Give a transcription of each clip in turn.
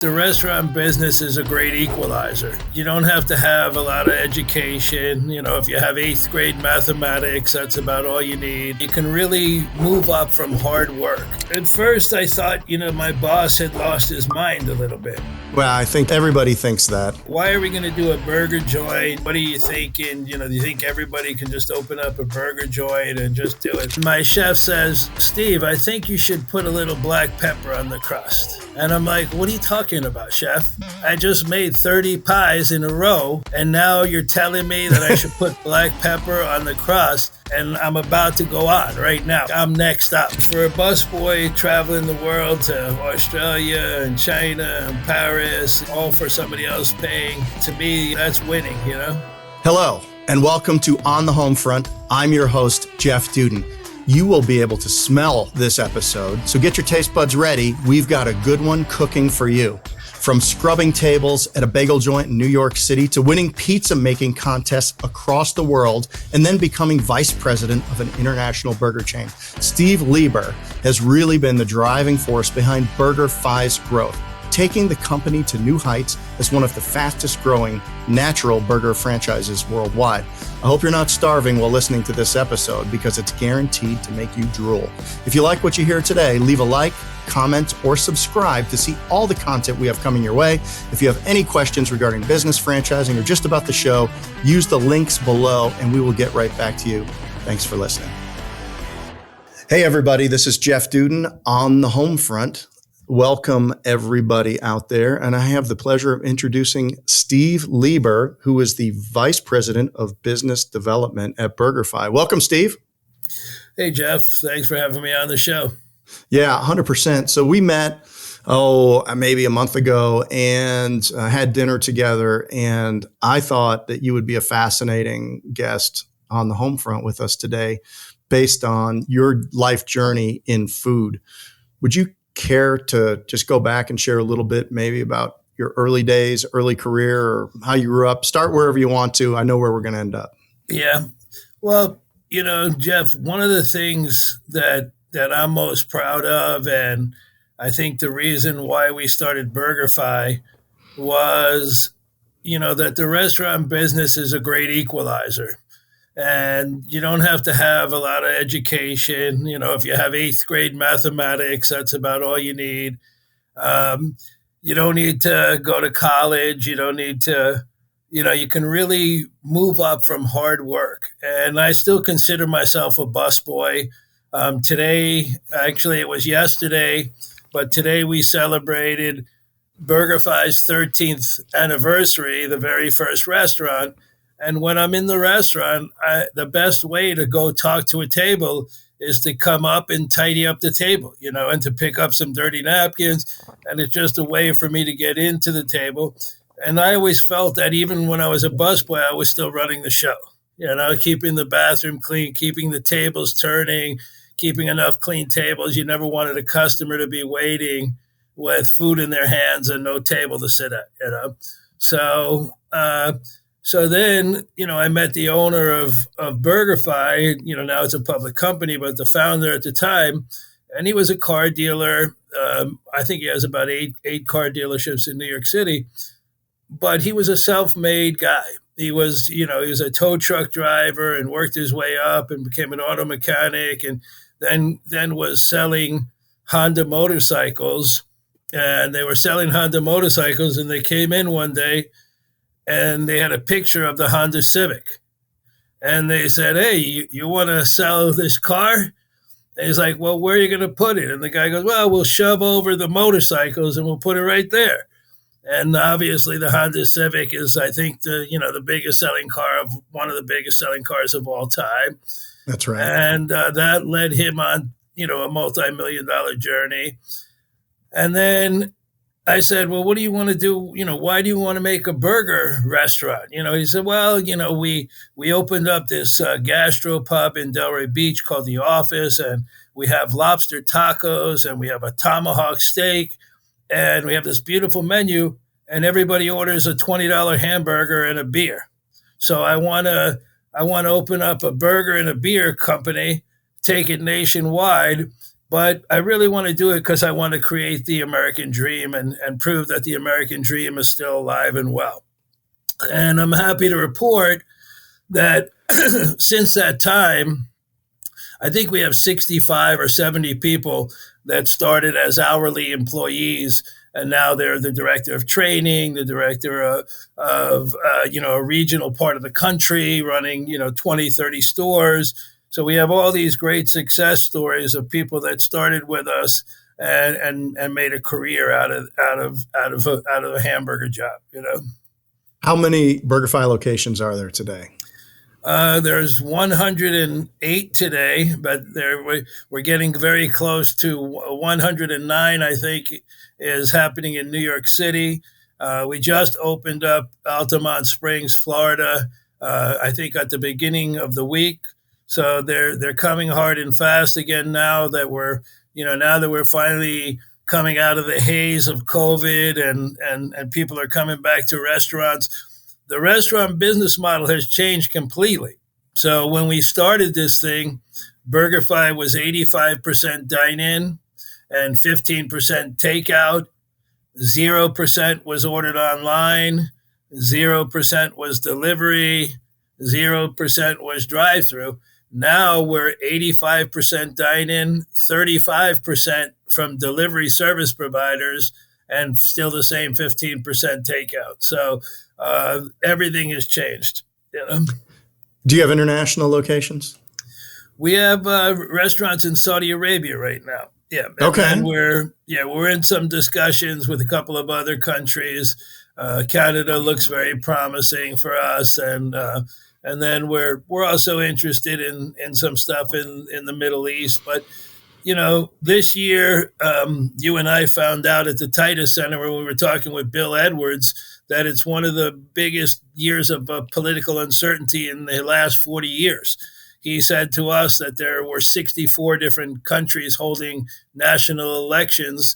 The restaurant business is a great equalizer. You don't have to have a lot of education. If you have eighth grade mathematics, that's about all you need. You can really move up from hard work. At first, I thought, my boss had lost his mind a little bit. Well, I think everybody thinks that. Why are we going to do a burger joint? What are you thinking? Do you think everybody can just open up a burger joint and just do it? My chef says, Steve, I think you should put a little black pepper on the crust. And I'm like, what are you talking about, chef? I just made 30 pies in a row, and now you're telling me that I should put black pepper on the crust, and I'm about to go on right now. I'm next up. For a busboy traveling the world to Australia and China and Paris, all for somebody else paying, to me, that's winning, Hello, and welcome to On the Homefront. I'm your host, Jeff Dudan. You will be able to smell this episode, so get your taste buds ready. We've got a good one cooking for you. From scrubbing tables at a bagel joint in New York City to winning pizza making contests across the world and then becoming vice president of an international burger chain, Steve Lieber has really been the driving force behind BurgerFi's growth, taking the company to new heights as one of the fastest growing natural burger franchises worldwide. I hope you're not starving while listening to this episode because it's guaranteed to make you drool. If you like what you hear today, leave a like, comment, or subscribe to see all the content we have coming your way. If you have any questions regarding business, franchising, or just about the show, use the links below and we will get right back to you. Thanks for listening. Hey everybody, this is Jeff Dudan on the Homefront. Welcome everybody out there. And I have the pleasure of introducing Steve Lieber, who is the Vice President of Business Development at BurgerFi. Welcome, Steve. Hey, Jeff. Thanks for having me on the show. Yeah, 100%. So we met, maybe a month ago and had dinner together. And I thought that you would be a fascinating guest on the Homefront with us today based on your life journey in food. Would you care to just go back and share a little bit maybe about your early days, early career, or how you grew up? Start wherever you want to. I know where we're going to end up. Yeah. Well, Jeff, one of the things that I'm most proud of, and I think the reason why we started BurgerFi was, that the restaurant business is a great equalizer. And you don't have to have a lot of education. If you have eighth grade mathematics, that's about all you need. You don't need to go to college. You don't need to, you can really move up from hard work. And I still consider myself a busboy. Today, actually, it was yesterday, but today we celebrated BurgerFi's 13th anniversary, the very first restaurant. And when I'm in the restaurant, the best way to go talk to a table is to come up and tidy up the table, and to pick up some dirty napkins. And it's just a way for me to get into the table. And I always felt that even when I was a busboy, I was still running the show, keeping the bathroom clean, keeping the tables turning, keeping enough clean tables. You never wanted a customer to be waiting with food in their hands and no table to sit at, So then, I met the owner of BurgerFi. Now it's a public company, but the founder at the time, and he was a car dealer. I think he has about eight car dealerships in New York City, but he was a self-made guy. He was, he was a tow truck driver and worked his way up and became an auto mechanic, and then was selling Honda motorcycles. And they were selling Honda motorcycles, and they came in one day, and they had a picture of the Honda Civic. And they said, hey, you want to sell this car? And he's like, well, where are you going to put it? And the guy goes, well, we'll shove over the motorcycles and we'll put it right there. And obviously the Honda Civic is, I think, the biggest selling car of one of the biggest selling cars of all time. That's right. And that led him on, a multi-million-dollar journey. And then I said, well, what do you want to do? Why do you want to make a burger restaurant? He said, well, we opened up this gastro pub in Delray Beach called The Office, and we have lobster tacos, and we have a tomahawk steak, and we have this beautiful menu, and everybody orders a $20 hamburger and a beer. So I want to open up a burger and a beer company, take it nationwide, But I really want to do it because I want to create the American dream and prove that the American dream is still alive and well. And I'm happy to report that since that time, I think we have 65 or 70 people that started as hourly employees, and now they're the director of training, the director of a regional part of the country, running 20, 30 stores. So we have all these great success stories of people that started with us and made a career out of a hamburger job. How many BurgerFi locations are there today? There's 108 today, but we're getting very close to 109, I think, is happening in New York City. We just opened up Altamont Springs, Florida, I think at the beginning of the week. So they're coming hard and fast again now that we're finally coming out of the haze of COVID and people are coming back to restaurants. The restaurant business model has changed completely. So when we started this thing, BurgerFi was 85% dine-in and 15% takeout. 0% was ordered online. 0% was delivery. 0% was drive-through. Now we're 85% dine-in, 35% from delivery service providers, and still the same 15% takeout. So everything has changed. Do you have international locations? We have restaurants in Saudi Arabia right now. Yeah. Okay. And we're in some discussions with a couple of other countries. Canada looks very promising for us, and then we're also interested in some stuff in the Middle East. But this year, you and I found out at the Titus Center when we were talking with Bill Edwards that it's one of the biggest years of political uncertainty in the last 40 years. He said to us that there were 64 different countries holding national elections,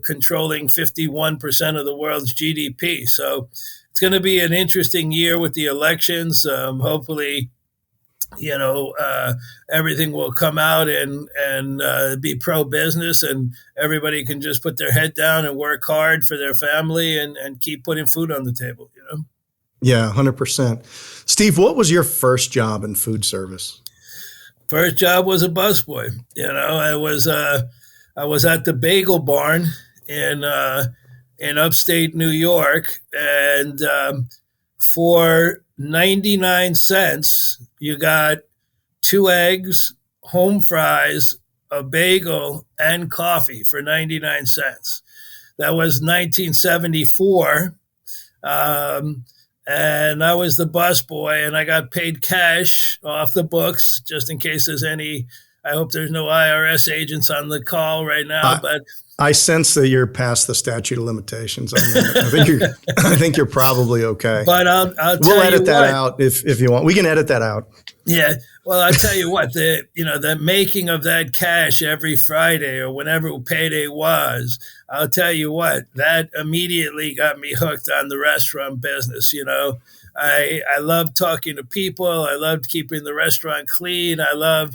controlling 51% of the world's GDP. So it's going to be an interesting year with the elections. Hopefully, everything will come out and be pro-business, and everybody can just put their head down and work hard for their family and keep putting food on the table. Yeah, 100%. Steve, what was your first job in food service? First job was a busboy. I was at the Bagel Barn in upstate New York, and for 99 cents, you got 2 eggs, home fries, a bagel, and coffee for 99 cents. That was 1974. And I was the busboy, and I got paid cash off the books, just in case there's any. I hope there's no IRS agents on the call right now. But I sense that you're past the statute of limitations on that. I think you're probably okay. But I'll tell we'll edit you that what, out if you want. We can edit that out. Yeah. Well, I'll tell you what, the making of that cash every Friday or whenever payday was, I'll tell you what, that immediately got me hooked on the restaurant business. I love talking to people. I loved keeping the restaurant clean. I love,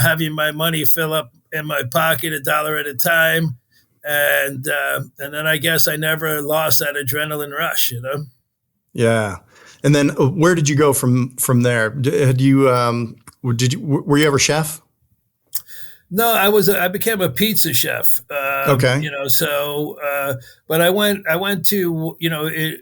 having my money fill up in my pocket $1 at a time. And then I guess I never lost that adrenaline rush, Yeah. And then where did you go from there? Were you ever chef? No, I became a pizza chef. Okay. But I went to,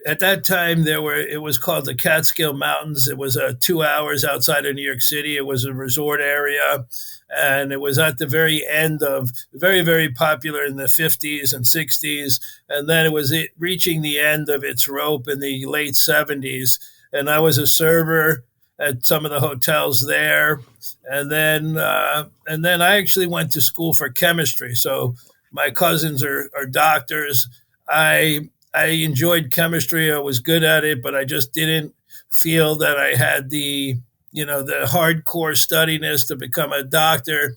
at that time it was called the Catskill Mountains. It was 2 hours outside of New York City. It was a resort area. And it was at the very end of very, very popular in the 50s and 60s. And then it was reaching the end of its rope in the late 70s. And I was a server at some of the hotels there. And then I actually went to school for chemistry. So my cousins are doctors. I enjoyed chemistry. I was good at it, but I just didn't feel that I had the hardcore studiness to become a doctor.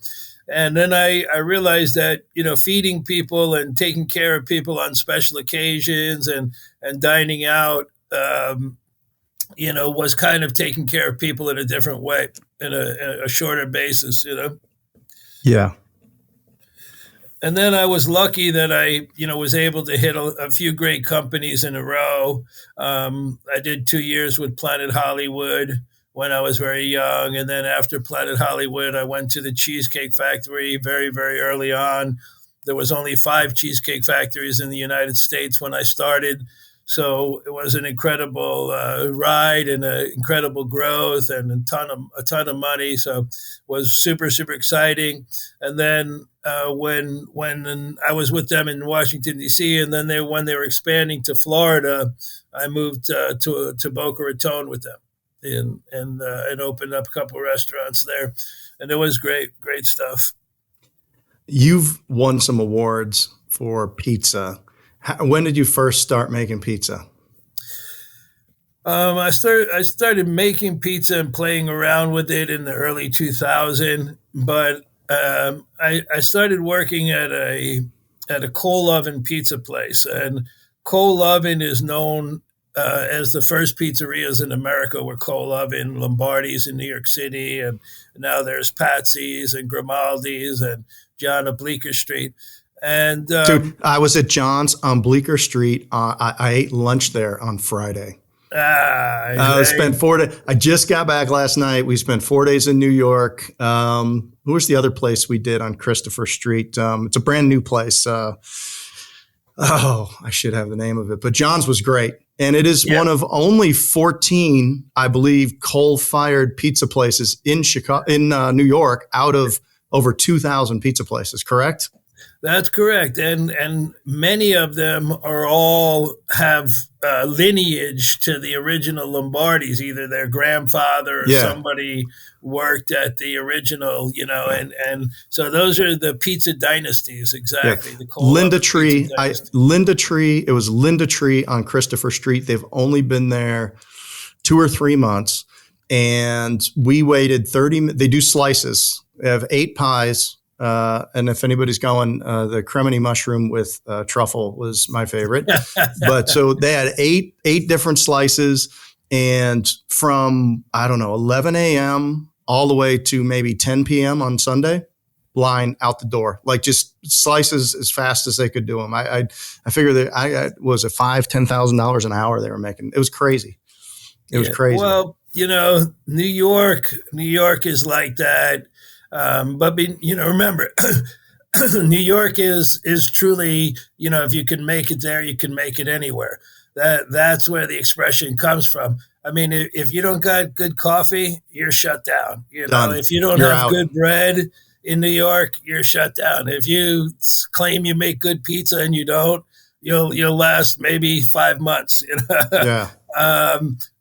And then I realized that, feeding people and taking care of people on special occasions and dining out, was kind of taking care of people in a different way, in a shorter basis, Yeah. And then I was lucky that I, was able to hit a few great companies in a row. I did 2 years with Planet Hollywood when I was very young, and then after Planet Hollywood, I went to the Cheesecake Factory very, very early on. There was only 5 cheesecake factories in the United States when I started, so it was an incredible ride and an incredible growth and a ton of money. So it was super super exciting. And then when I was with them in Washington D.C. and then when they were expanding to Florida, I moved to Boca Raton with them and opened up a couple of restaurants there, and it was great stuff. You've won some awards for pizza. When did you first start making pizza? I started making pizza and playing around with it in the early 2000s, but I started working at a coal oven pizza place, and coal oven is known as the first pizzerias in America were coal oven. Lombardi's in New York City, and now there's Patsy's and Grimaldi's and John of Bleecker Street. And Dude, I was at John's on Bleecker Street. I ate lunch there on Friday. I spent 4 days. I just got back last night. We spent 4 days in New York. Who was the other place we did on Christopher Street? It's a brand new place. I should have the name of it, but John's was great. And it is one of only 14, I believe, coal-fired pizza places in New York out of over 2,000 pizza places, correct? That's correct, and many of them all have lineage to the original Lombardis. Either their grandfather or somebody worked at the original, and so those are the pizza dynasties. Exactly, the Linda Tree. Linda Tree. It was Linda Tree on Christopher Street. They've only been there 2 or 3 months, and we waited 30. They do slices. They have 8 pies. And if anybody's going, the cremini mushroom with truffle was my favorite. But so they had eight different slices, and from, I don't know, 11 a.m. all the way to maybe 10 p.m. on Sunday, line out the door, like just slices as fast as they could do them. I figured that I was at $10,000 an hour they were making. It was crazy. It was crazy. Well, New York is like that. But remember, New York is truly, if you can make it there, you can make it anywhere. That's where the expression comes from. I mean, if you don't got good coffee, you're shut down. If you don't have good bread in New York, you're shut down. If you claim you make good pizza and you don't, you'll last maybe 5 months. Yeah.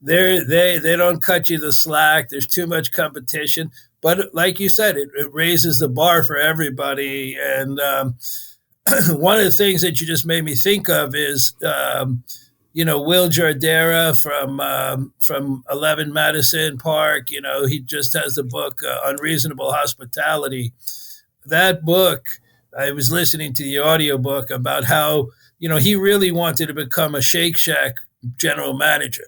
They don't cut you the slack. There's too much competition. But like you said, it raises the bar for everybody. And one of the things that you just made me think of is, Will Jardera from 11 Madison Park. He just has the book Unreasonable Hospitality. That book, I was listening to the audiobook about how he really wanted to become a Shake Shack general manager,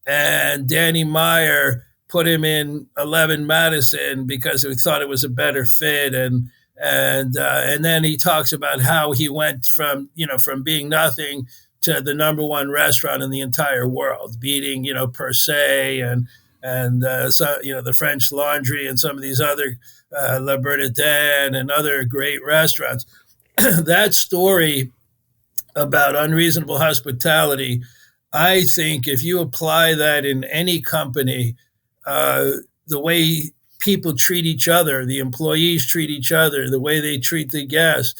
and Danny Meyer put him in 11 Madison because he thought it was a better fit, and then he talks about how he went from being nothing to the number one restaurant in the entire world, beating Per Se and the French Laundry and some of these other La Bernardin and other great restaurants. That story about unreasonable hospitality, I think if you apply that in any company, the way people treat each other, the employees treat each other, the way they treat the guests,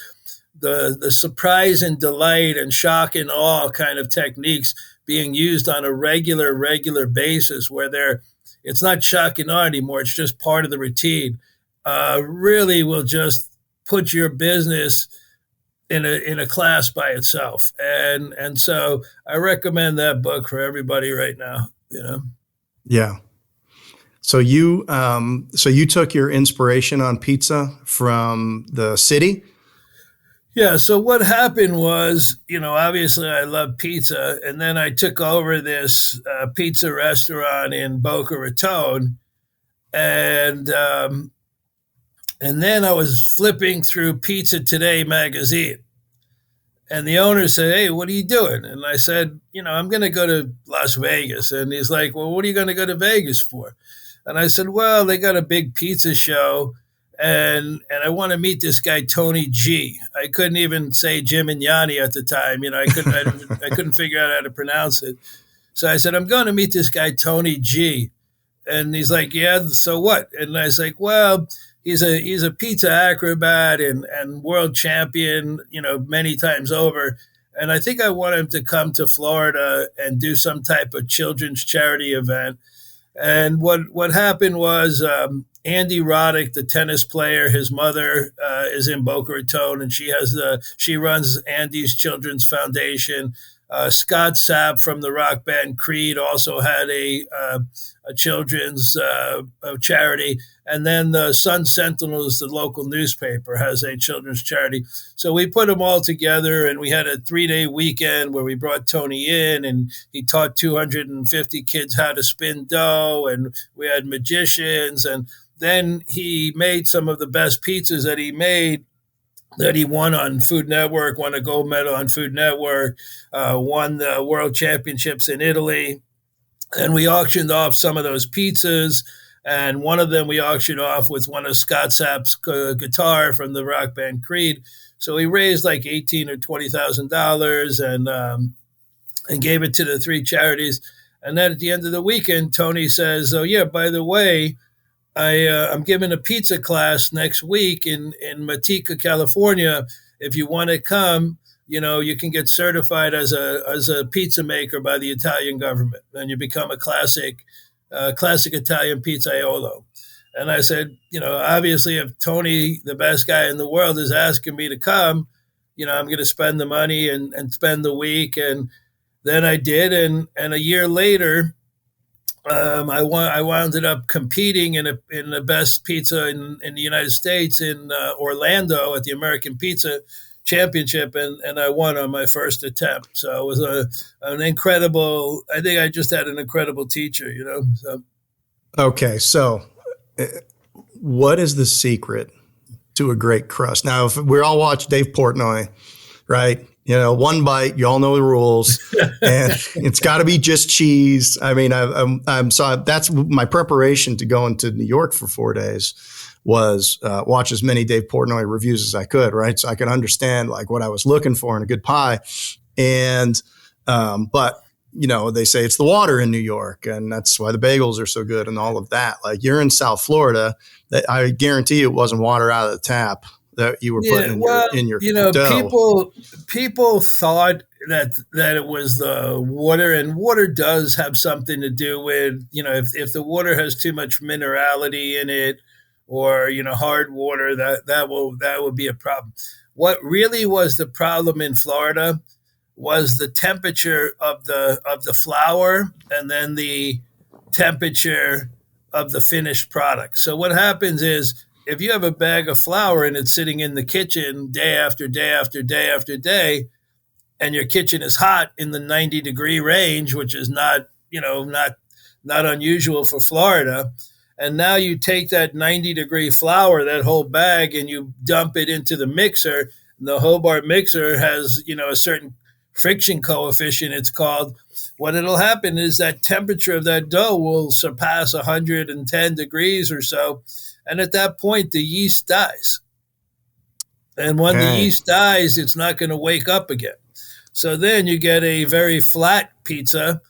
the surprise and delight and shock and awe kind of techniques being used on a regular basis, where it's not shock and awe anymore, it's just part of the routine, really will just put your business in a class by itself. And so I recommend that book for everybody right now. Yeah. So you took your inspiration on pizza from the city? Yeah. So what happened was, obviously I love pizza, and then I took over this pizza restaurant in Boca Raton, and And then I was flipping through Pizza Today magazine, and the owner said, "Hey, what are you doing?" And I said, "I'm going to go to Las Vegas." And he's like, "Well, what are you going to go to Vegas for?" And I said, "Well, they got a big pizza show, and I want to meet this guy Tony G." I couldn't even say Jim and Yanni at the time. I couldn't figure out how to pronounce it. So I said, "I'm going to meet this guy Tony G." And he's like, "Yeah, so what?" And I was like, "Well, he's a pizza acrobat and world champion, many times over. And I think I want him to come to Florida and do some type of children's charity event." And what happened was, Andy Roddick, the tennis player, his mother is in Boca Raton, and she runs Andy's Children's Foundation. Scott Sapp from the rock band Creed also had a children's charity, and then the Sun Sentinel, is the local newspaper, has a children's charity. So we put them all together, and we had a 3-day weekend where we brought Tony in, and he taught 250 kids how to spin dough, and we had magicians, and then he made some of the best pizzas that he made, that he won on Food Network, won a gold medal on Food Network, won the world championships in Italy. And we auctioned off some of those pizzas. And one of them we auctioned off with one of Scott Sapp's guitar from the rock band Creed. So we raised like $18,000 or $20,000, and gave it to the three charities. And then at the end of the weekend, Tony says, "Oh yeah, by the way, I'm giving a pizza class next week in Matica, California. If you want to come, you can get certified as a pizza maker by the Italian government, and you become a classic Italian pizzaiolo." And I said, obviously, if Tony, the best guy in the world, is asking me to come, I'm going to spend the money and spend the week. And then I did, and a year later, I wound up competing in the best pizza in the United States, in Orlando, at the American Pizza Championship, and I won on my first attempt. So it was an incredible. I think I just had an incredible teacher. So. Okay, so what is the secret to a great crust? Now, if we all watch Dave Portnoy, right? One bite, you all know the rules, and it's got to be just cheese. I mean, I'm so that's my preparation to go into New York for 4 days, was watch as many Dave Portnoy reviews as I could, right? So I could understand like what I was looking for in a good pie. And, but they say it's the water in New York, and that's why the bagels are so good and all of that. Like, you're in South Florida, that I guarantee you it wasn't water out of the tap that you were putting in your dough. People thought that it was the water, and water does have something to do with, if the water has too much minerality in it, or hard water, that will be a problem. What really was the problem in Florida was the temperature of the flour, and then the temperature of the finished product. So what happens is, if you have a bag of flour and it's sitting in the kitchen day after day after day after day, and your kitchen is hot in the 90-degree range, which is not unusual for Florida, and now you take that 90-degree flour, that whole bag, and you dump it into the mixer. And the Hobart mixer has, a certain friction coefficient, it's called. What it'll happen is that temperature of that dough will surpass 110 degrees or so. And at that point, the yeast dies. And when the yeast dies, it's not going to wake up again. So then you get a very flat pizza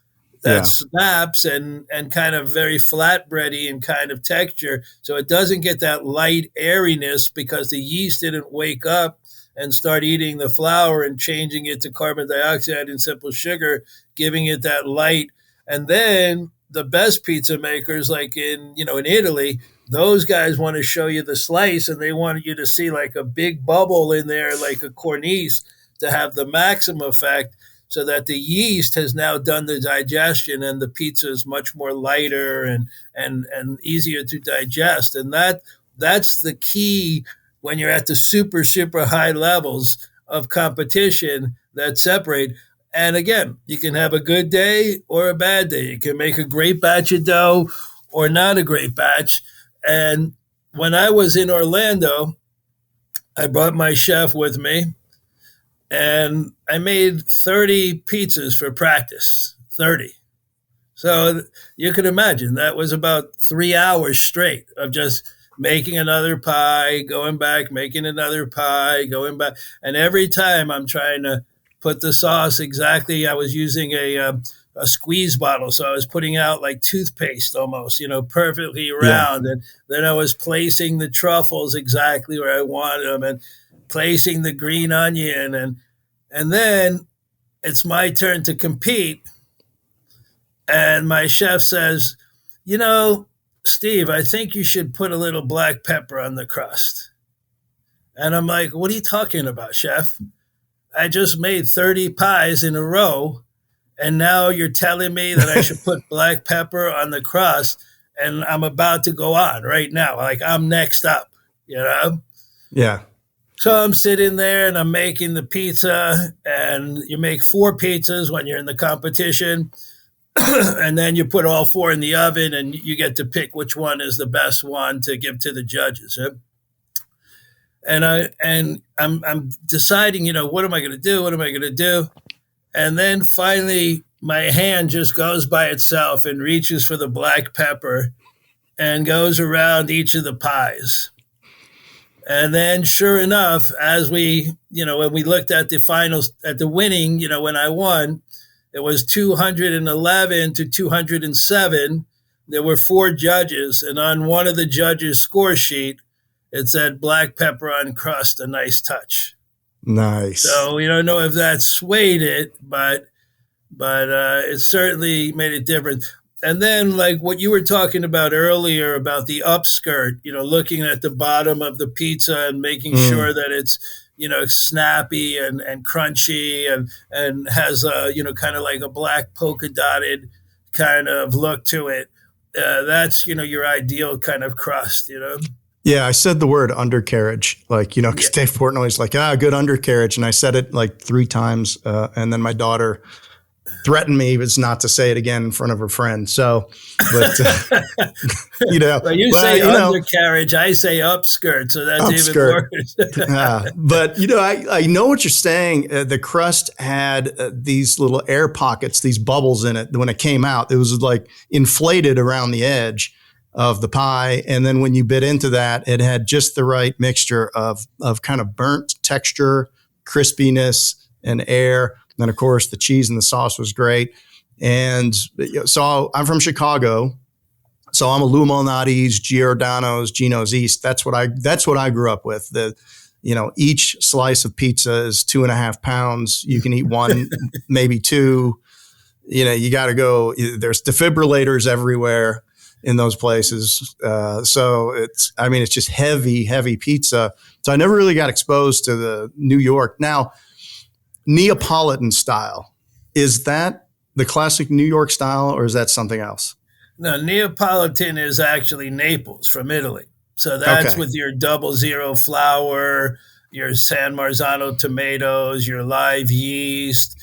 that snaps and kind of very flatbready in kind of texture. So it doesn't get that light airiness because the yeast didn't wake up and start eating the flour and changing it to carbon dioxide and simple sugar, giving it that light. And then the best pizza makers, like in Italy, those guys want to show you the slice, and they want you to see like a big bubble in there, like a cornice, to have the maximum effect, so that the yeast has now done the digestion, and the pizza is much more lighter and easier to digest. And that's the key when you're at the super, super high levels of competition that separate. And again, you can have a good day or a bad day. You can make a great batch of dough or not a great batch. And when I was in Orlando, I brought my chef with me, and I made 30 pizzas for practice. 30. So you can imagine that was about 3 hours straight of just making another pie, going back, making another pie, going back. And every time I'm trying to put the sauce exactly, I was using a squeeze bottle. So I was putting out like toothpaste almost, perfectly Yeah. round. And then I was placing the truffles exactly where I wanted them and placing the green onion. And then it's my turn to compete. And my chef says, Steve, I think you should put a little black pepper on the crust. And I'm like, what are you talking about, chef? I just made 30 pies in a row. And now you're telling me that I should put black pepper on the crust. And I'm about to go on right now. Like I'm next up. Yeah. So I'm sitting there and I'm making the pizza. And you make 4 pizzas when you're in the competition. And then you put all 4 in the oven and you get to pick which one is the best one to give to the judges. And I'm deciding, what am I going to do? What am I going to do? And then finally my hand just goes by itself and reaches for the black pepper and goes around each of the pies. And then sure enough, as when we looked at the finals, at the winning, when I won, it was 211 to 207. There were 4 judges, and on one of the judges' score sheet, it said black pepper on crust, a nice touch. Nice. So we don't know if that swayed it, but it certainly made it different. And then, like what you were talking about earlier about the upskirt, looking at the bottom of the pizza and making sure that it's snappy and crunchy and has a, kind of like a black polka dotted kind of look to it. That's, your ideal kind of crust. Yeah, I said the word undercarriage, because Yeah. Dave Portnoy's like, good undercarriage. And I said it like 3 times. And then my daughter threatened me was not to say it again in front of her friend. So, but, Well, you say undercarriage, I say upskirt. So that's upskirt. Even worse. But, I know what you're saying. The crust had these little air pockets, these bubbles in it. When it came out, it was like inflated around the edge of the pie. And then when you bit into that, it had just the right mixture of kind of burnt texture, crispiness, and air. And then, of course, the cheese and the sauce was great. And so I'm from Chicago. So I'm a Lou Malnati's, Giordano's, Gino's East. That's what I grew up with. Each slice of pizza is 2.5 pounds. You can eat 1, maybe 2. You got to go. There's defibrillators everywhere in those places. So it's just heavy pizza. So I never really got exposed to the New York. Now, Neapolitan style, is that the classic New York style or is that something else? No, Neapolitan is actually Naples from Italy. So that's Okay. with your 00 flour, your San Marzano tomatoes, your live yeast,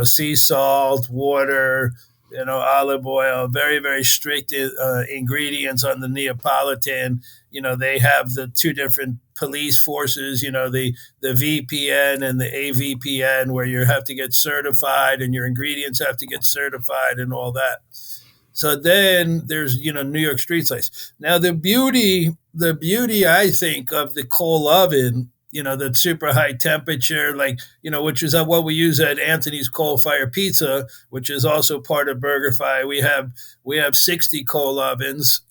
sea salt, water, olive oil, very, very strict ingredients on the Neapolitan. They have the 2 different police forces, the VPN and the AVPN, where you have to get certified and your ingredients have to get certified and all that. So then there's, New York street slice. Now the beauty, I think, of the coal oven, that super high temperature, which is what we use at Anthony's Coal Fire Pizza, which is also part of BurgerFi. We have 60 coal ovens,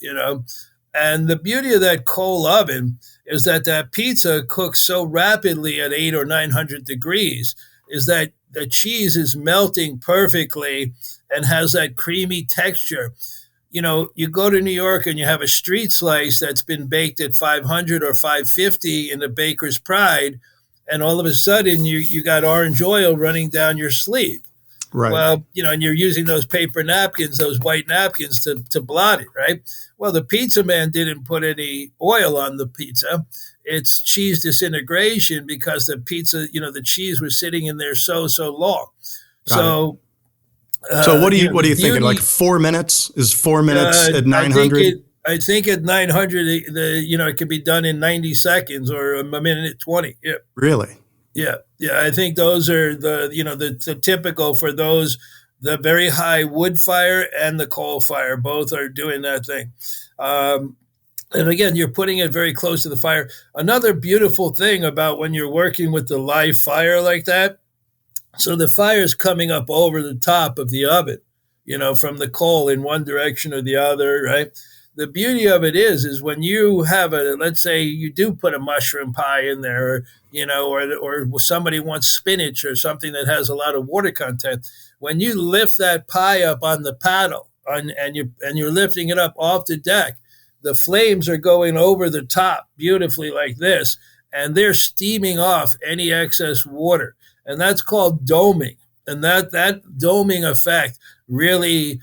and the beauty of that coal oven is that pizza cooks so rapidly at 800 or 900 degrees is that the cheese is melting perfectly and has that creamy texture. You go to New York and you have a street slice that's been baked at 500 or 550 in the baker's pride, and all of a sudden you got orange oil running down your sleeve. Right. Well, and you're using those paper napkins, those white napkins to blot it, right? Well, the pizza man didn't put any oil on the pizza. It's cheese disintegration because the pizza, the cheese was sitting in there so long. Got it. So what are you thinking? Like 4 minutes? Is 4 minutes at 900? I think at 900, it can be done in 90 seconds or a minute 20. Yeah. Really? Yeah. Yeah. I think those are the typical for those, the very high wood fire and the coal fire, both are doing that thing. And again, you're putting it very close to the fire. Another beautiful thing about when you're working with the live fire like that, so the fire is coming up over the top of the oven, from the coal in one direction or the other, right? The beauty of it is when you have let's say you do put a mushroom pie in there, or somebody wants spinach or something that has a lot of water content. When you lift that pie up on the paddle and you're lifting it up off the deck, the flames are going over the top beautifully like this, and they're steaming off any excess water. And that's called doming. And that doming effect really,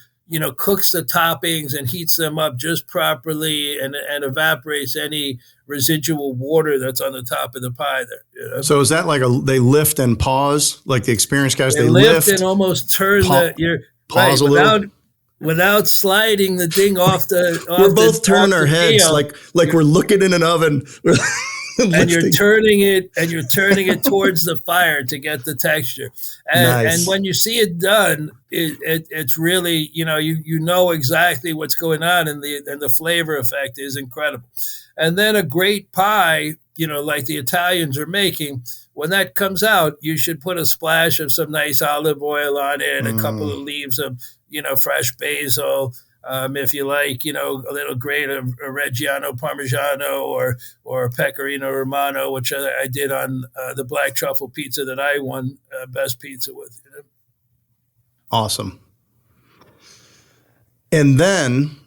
cooks the toppings and heats them up just properly and evaporates any residual water that's on the top of the pie there. So is that like they lift and pause, like the experienced guys? They lift and almost turn pause a little. Without sliding the thing off the. We're both turning our heads like we're looking in an oven. And you're turning it towards the fire to get the texture. And when you see it done, it's really, you know exactly what's going on, and the flavor effect is incredible. And then a great pie, like the Italians are making, when that comes out, you should put a splash of some nice olive oil on it, a couple of leaves of, fresh basil. If you like, a little grate of Reggiano Parmigiano or Pecorino Romano, which I did on the black truffle pizza that I won best pizza with. Awesome. And then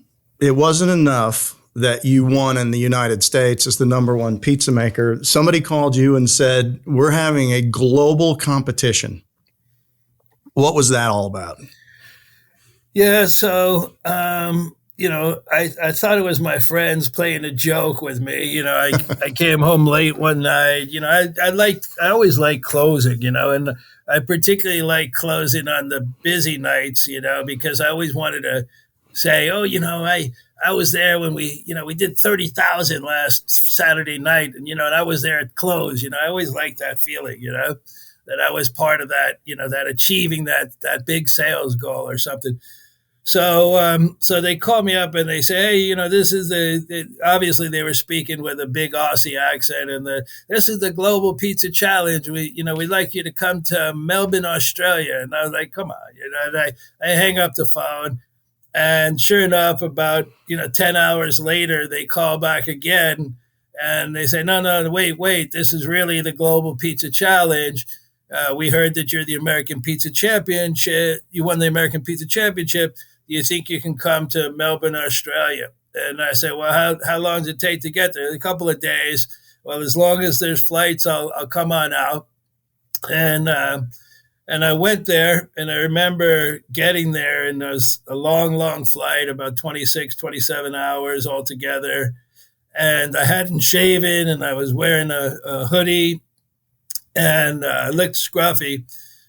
it wasn't enough that you won in the United States as the #1 pizza maker. Somebody called you and said, we're having a global competition. What was that all about? Yeah, so I thought it was my friends playing a joke with me. I came home late one night. I always like closing. And I particularly like closing on the busy nights. Because I always wanted to say, oh, I was there when we did 30,000 last Saturday night, and I was there at close. I always liked that feeling. That I was part of that. That achieving that big sales goal or something. So they call me up and they say, hey, this is obviously they were speaking with a big Aussie accent, and this is the Global Pizza Challenge. We'd like you to come to Melbourne, Australia. And I was like, come on, and I hang up the phone, and sure enough, about 10 hours later, they call back again, and they say, no, wait, this is really the Global Pizza Challenge. We heard that you're the American Pizza Championship. You won the American Pizza Championship. Do you think you can come to Melbourne, Australia? And I said, well, how long does it take to get there? A couple of days. Well, as long as there's flights, I'll come on out. And I went there, and I remember getting there, and it was a long flight, about 26, 27 hours altogether. And I hadn't shaven, and I was wearing a hoodie, and I looked scruffy.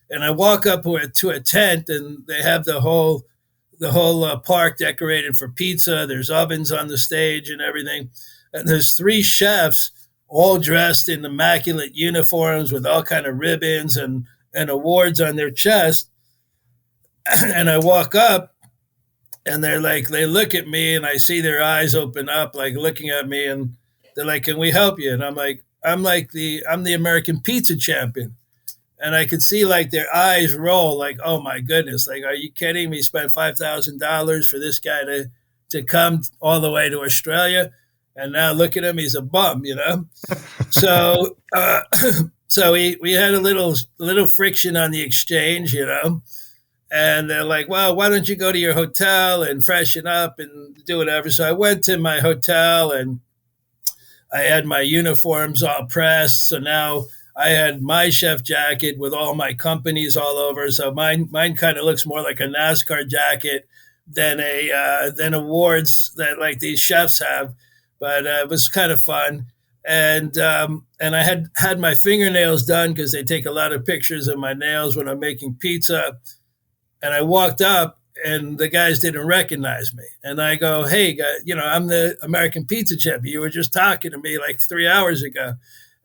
And I walk up to a tent, and they have the whole park decorated for pizza. There's ovens on the stage and everything. And there's 3 chefs all dressed in immaculate uniforms with all kind of ribbons and awards on their chest. And I walk up, and they look at me, and I see their eyes open up, like looking at me, and they're like, can we help you? And I'm the American Pizza Champion. And I could see like their eyes roll, like, oh my goodness, like, are you kidding me? Spent $5,000 for this guy to come all the way to Australia, and now look at him, he's a bum, So so we had a little friction on the exchange, and they're like, well, why don't you go to your hotel and freshen up and do whatever? So I went to my hotel, and I had my uniforms all pressed. So now I had my chef jacket with all my companies all over. So mine kind of looks more like a NASCAR jacket than awards that like these chefs have. But it was kind of fun. And I had my fingernails done because they take a lot of pictures of my nails when I'm making pizza. And I walked up, and the guys didn't recognize me. And I go, hey, guys, I'm the American pizza champion. You were just talking to me like 3 hours ago.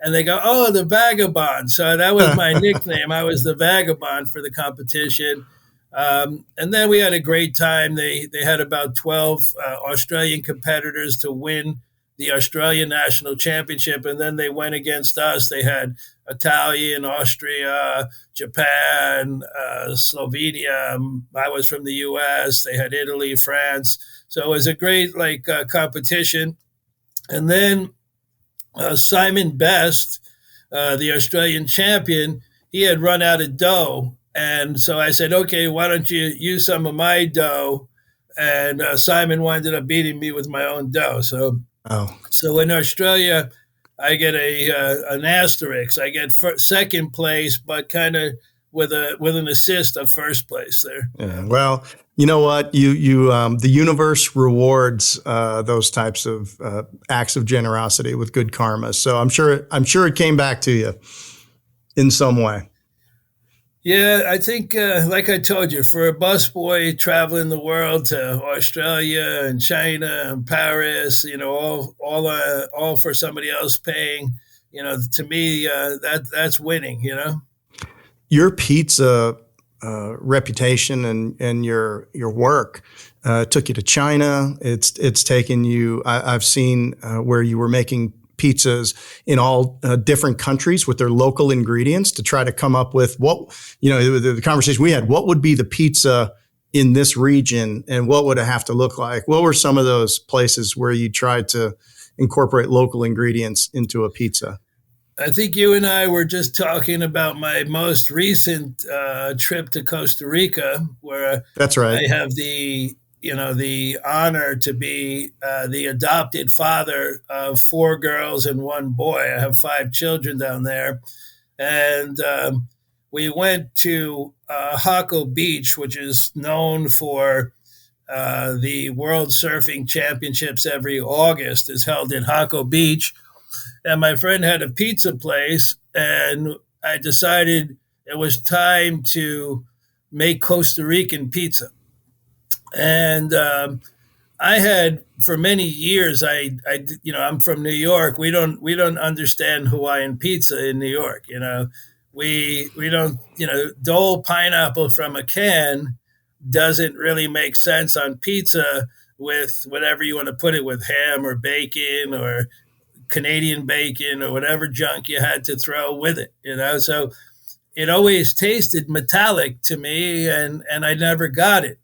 And they go, oh, the vagabond. So that was my nickname. I was the vagabond for the competition. And then we had a great time. They had about 12 Australian competitors to win the Australian National Championship. And then they went against us. They had Italian, Austria, Japan, Slovenia. I was from the US. They had Italy, France. So it was a great competition. And then Simon Best, the Australian champion, he had run out of dough. And so I said, okay, why don't you use some of my dough? And Simon ended up beating me with my own dough. So in Australia, I get an asterisk. I get second place, but kind of with an assist of first place there. Yeah. Well, you know what? The universe rewards those types of acts of generosity with good karma. So I'm sure it came back to you in some way. Yeah, I think, like I told you, for a busboy traveling the world to Australia and China and Paris, all for somebody else paying, to me, that's winning, Your pizza reputation and your work took you to China. It's taken you. I've seen where you were making pizzas in all different countries with their local ingredients to try to come up with the conversation we had. What would be the pizza in this region, and what would it have to look like? What were some of those places where you tried to incorporate local ingredients into a pizza? I think you and I were just talking about my most recent trip to Costa Rica, where that's right. I have the honor to be the adopted father of 4 girls and 1 boy. I have 5 children down there, and we went to Jaco Beach, which is known for the World Surfing Championships every August. Is held in Jaco Beach. And my friend had a pizza place, and I decided it was time to make Costa Rican pizza. And I had for many years. I'm from New York. We don't understand Hawaiian pizza in New York. We don't. Dole pineapple from a can doesn't really make sense on pizza with whatever you want to put it with, ham or bacon or Canadian bacon or whatever junk you had to throw with it, So it always tasted metallic to me, and I never got it.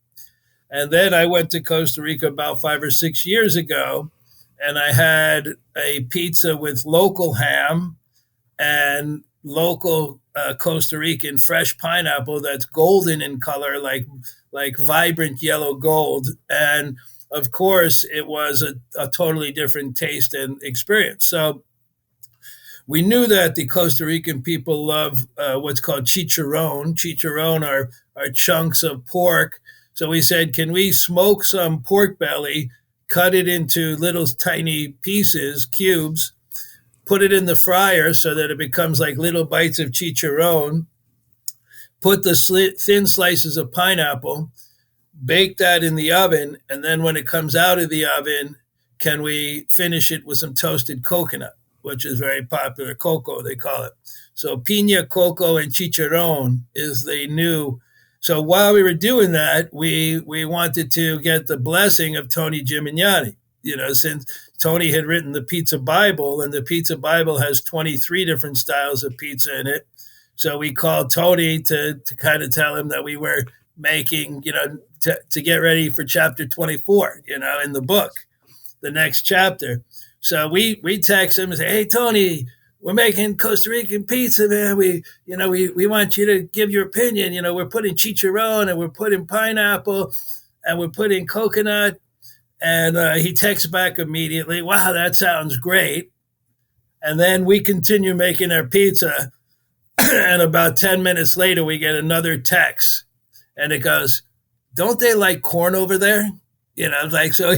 And then I went to Costa Rica about 5 or 6 years ago, and I had a pizza with local ham and local Costa Rican fresh pineapple that's golden in color, like vibrant yellow gold. And of course, it was a totally different taste and experience. So we knew that the Costa Rican people love what's called chicharron. Chicharron are chunks of pork. So we said, can we smoke some pork belly, cut it into little tiny pieces, cubes, put it in the fryer so that it becomes like little bites of chicharron, put the thin slices of pineapple, bake that in the oven, and then when it comes out of the oven, can we finish it with some toasted coconut, which is very popular, cocoa they call it. So piña, cocoa, and chicharron is the new. So while we were doing that, we wanted to get the blessing of Tony Gimignani, since Tony had written the Pizza Bible, and the Pizza Bible has 23 different styles of pizza in it. So we called Tony to kind of tell him that we were making, to get ready for chapter 24, in the book, the next chapter. So we text him and say, hey, Tony, we're making Costa Rican pizza, man. We want you to give your opinion. We're putting chicharron and we're putting pineapple and we're putting coconut. And he texts back immediately, wow, that sounds great. And then we continue making our pizza. And about 10 minutes later, we get another text. And it goes, don't they like corn over there? So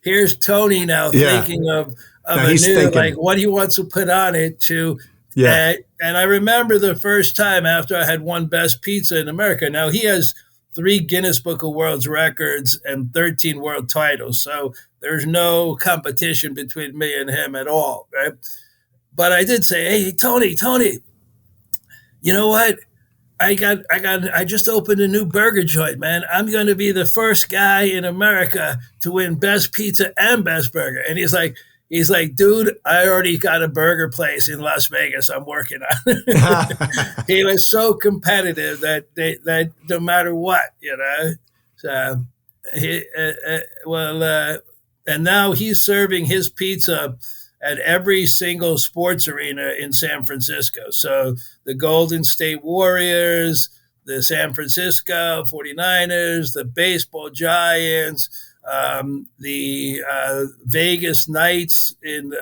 here's Tony now thinking of a new, what he wants to put on it to. Yeah. And I remember the first time after I had won Best Pizza in America. Now he has 3 Guinness Book of World Records and 13 world titles. So there's no competition between me and him at all, right? But I did say, hey, Tony, you know what? I just opened a new burger joint, man. I'm going to be the first guy in America to win best pizza and best burger. And he's like, dude, I already got a burger place in Las Vegas I'm working on. He was so competitive that no matter what, So he, and now he's serving his pizza at every single sports arena in San Francisco. So the Golden State Warriors, the San Francisco 49ers, the baseball Giants, the Vegas Knights in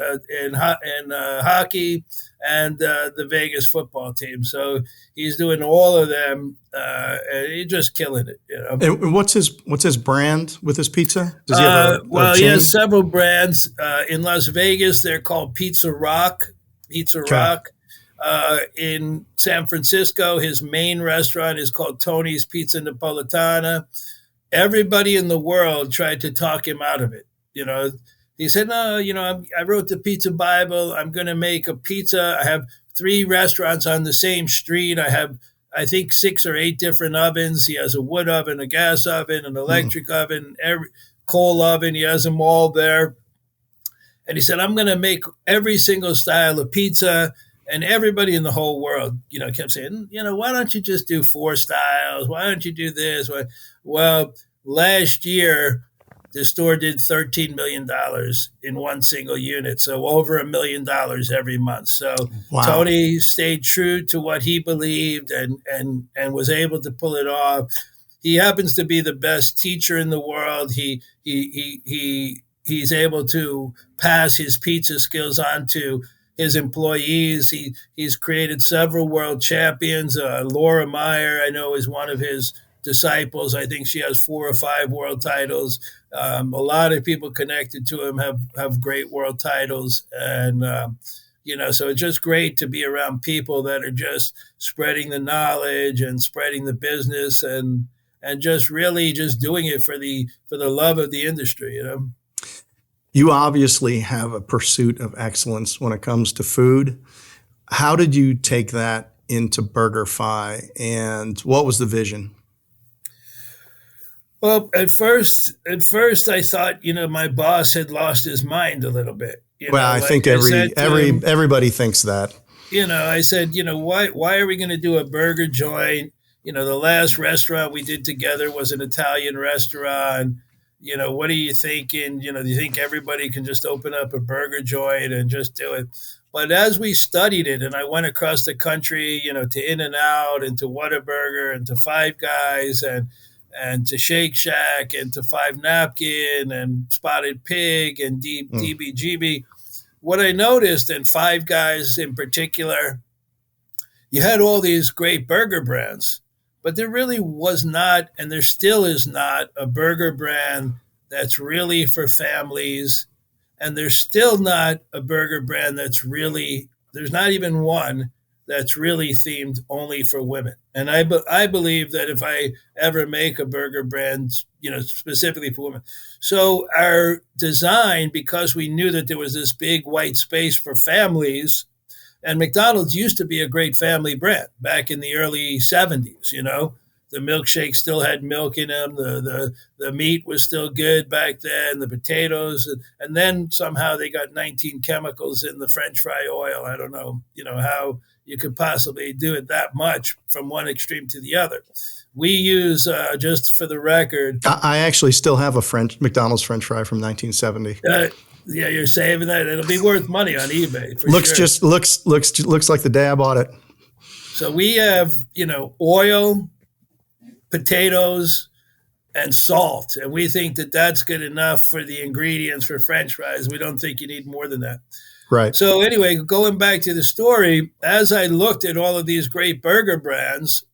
hockey, and the Vegas football team. So he's doing all of them, and he's just killing it. And what's his brand with his pizza? Does he have a chain? He has several brands. In Las Vegas, they're called Pizza Rock. In San Francisco, his main restaurant is called Tony's Pizza Napolitana. Everybody in the world tried to talk him out of it. He said, no, I wrote the Pizza Bible. I'm going to make a pizza. I have 3 restaurants on the same street. I have, I think, 6 or 8 different ovens. He has a wood oven, a gas oven, an electric oven, coal oven. He has them all there. And he said, I'm going to make every single style of pizza. And everybody in the whole world, kept saying, why don't you just do 4 styles? Why don't you do this? Well, last year, the store did $13 million in one single unit. So over $1 million every month. So wow. Tony stayed true to what he believed and was able to pull it off. He happens to be the best teacher in the world. He's able to pass his pizza skills on to his employees. He's created several world champions. Laura Meyer, I know, is one of his disciples. I think she has 4 or 5 world titles. A lot of people connected to him have great world titles. And, so it's just great to be around people that are just spreading the knowledge and spreading the business and just really just doing it for the love of the industry, You obviously have a pursuit of excellence when it comes to food. How did you take that into BurgerFi, and what was the vision? Well, at first I thought, my boss had lost his mind a little bit. I think everybody thinks that. I said, why are we going to do a burger joint? The last restaurant we did together was an Italian restaurant. What are you thinking? Do you think everybody can just open up a burger joint and just do it? But as we studied it, and I went across the country, to In-N-Out and to Whataburger and to Five Guys and to Shake Shack and to Five Napkin and Spotted Pig and DBGB, what I noticed, and Five Guys in particular, you had all these great burger brands. But there really was not, and there still is not, a burger brand that's really for families. And there's still not a burger brand there's not even one that's really themed only for women. And I believe that if I ever make a burger brand, specifically for women. So our design, because we knew that there was this big white space for families, and McDonald's used to be a great family brand back in the early 70s, The milkshake still had milk in them. The meat was still good back then, the potatoes. And then somehow they got 19 chemicals in the French fry oil. I don't know, how you could possibly do it that much from one extreme to the other. We use, just for the record. I actually still have a McDonald's French fry from 1970. Yeah, you're saving that. It'll be worth money on eBay. Looks like the day I bought it. So we have, oil, potatoes, and salt, and we think that that's good enough for the ingredients for French fries. We don't think you need more than that. Right. So anyway, going back to the story, as I looked at all of these great burger brands,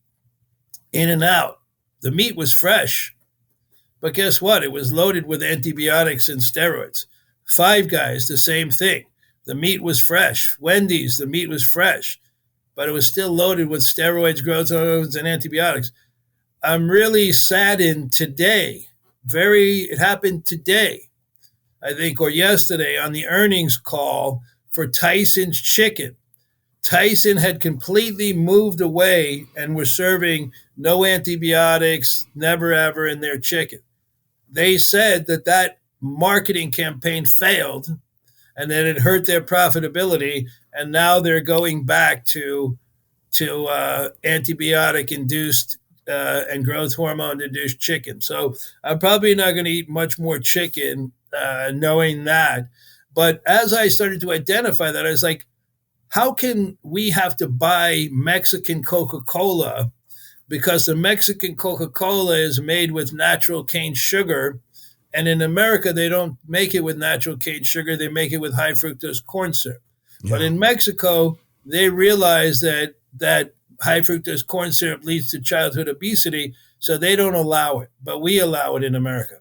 In-N-Out, the meat was fresh, but guess what? It was loaded with antibiotics and steroids. Five Guys, the same thing. The meat was fresh. Wendy's, the meat was fresh, but it was still loaded with steroids, growth hormones, and antibiotics. I'm really saddened today. It happened today, I think, or yesterday on the earnings call for Tyson's Chicken. Tyson had completely moved away and was serving no antibiotics, never ever in their chicken. They said that marketing campaign failed and that it hurt their profitability, and now they're going back to antibiotic induced and growth hormone induced chicken. So I'm probably not going to eat much more chicken, knowing that. But as I started to identify that, I was like, how can we have to buy Mexican Coca-Cola because the Mexican Coca-Cola is made with natural cane sugar, and in America they don't make it with natural cane sugar, they make it with high fructose corn syrup. Yeah. But in Mexico, they realize that high fructose corn syrup leads to childhood obesity, so they don't allow it, but we allow it in America.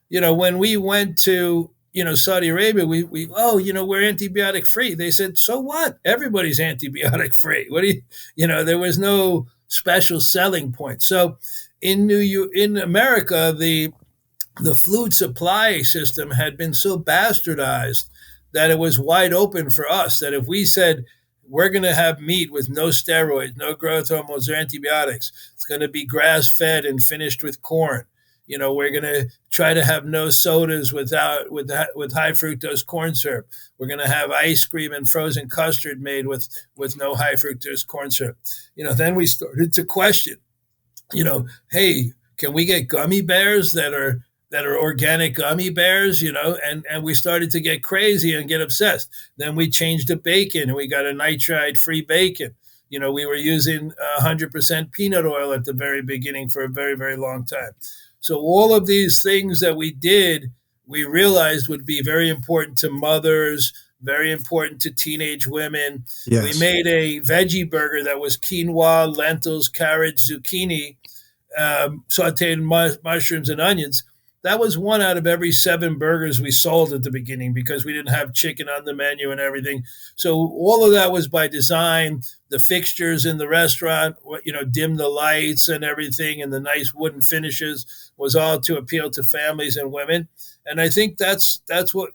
When we went to Saudi Arabia, we're antibiotic free. They said, so what? Everybody's antibiotic free. What do there was no special selling point. So in America, the food supply system had been so bastardized that it was wide open for us, that if we said we're going to have meat with no steroids, no growth hormones or antibiotics, it's going to be grass fed and finished with corn. We're going to try to have no sodas with high fructose corn syrup. We're going to have ice cream and frozen custard made with no high fructose corn syrup. Then we started to question, hey, can we get gummy bears that are organic gummy bears, and we started to get crazy and get obsessed. Then we changed to bacon and we got a nitrite-free bacon. We were using 100% peanut oil at the very beginning for a very, very long time. So all of these things that we did, we realized would be very important to mothers, very important to teenage women. Yes. We made a veggie burger that was quinoa, lentils, carrots, zucchini, sauteed mushrooms and onions. That was 1 out of every 7 burgers we sold at the beginning because we didn't have chicken on the menu and everything. So all of that was by design. The fixtures in the restaurant, dim the lights and everything, and the nice wooden finishes was all to appeal to families and women. And I think that's what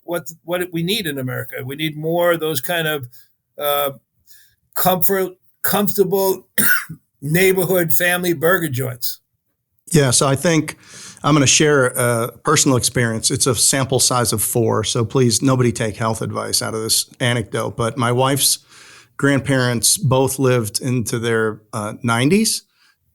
we need in America. We need more of those kind of comfortable neighborhood family burger joints. Yeah, so I think I'm going to share a personal experience. It's a sample size of 4, so please, nobody take health advice out of this anecdote. But my wife's grandparents both lived into their 90s,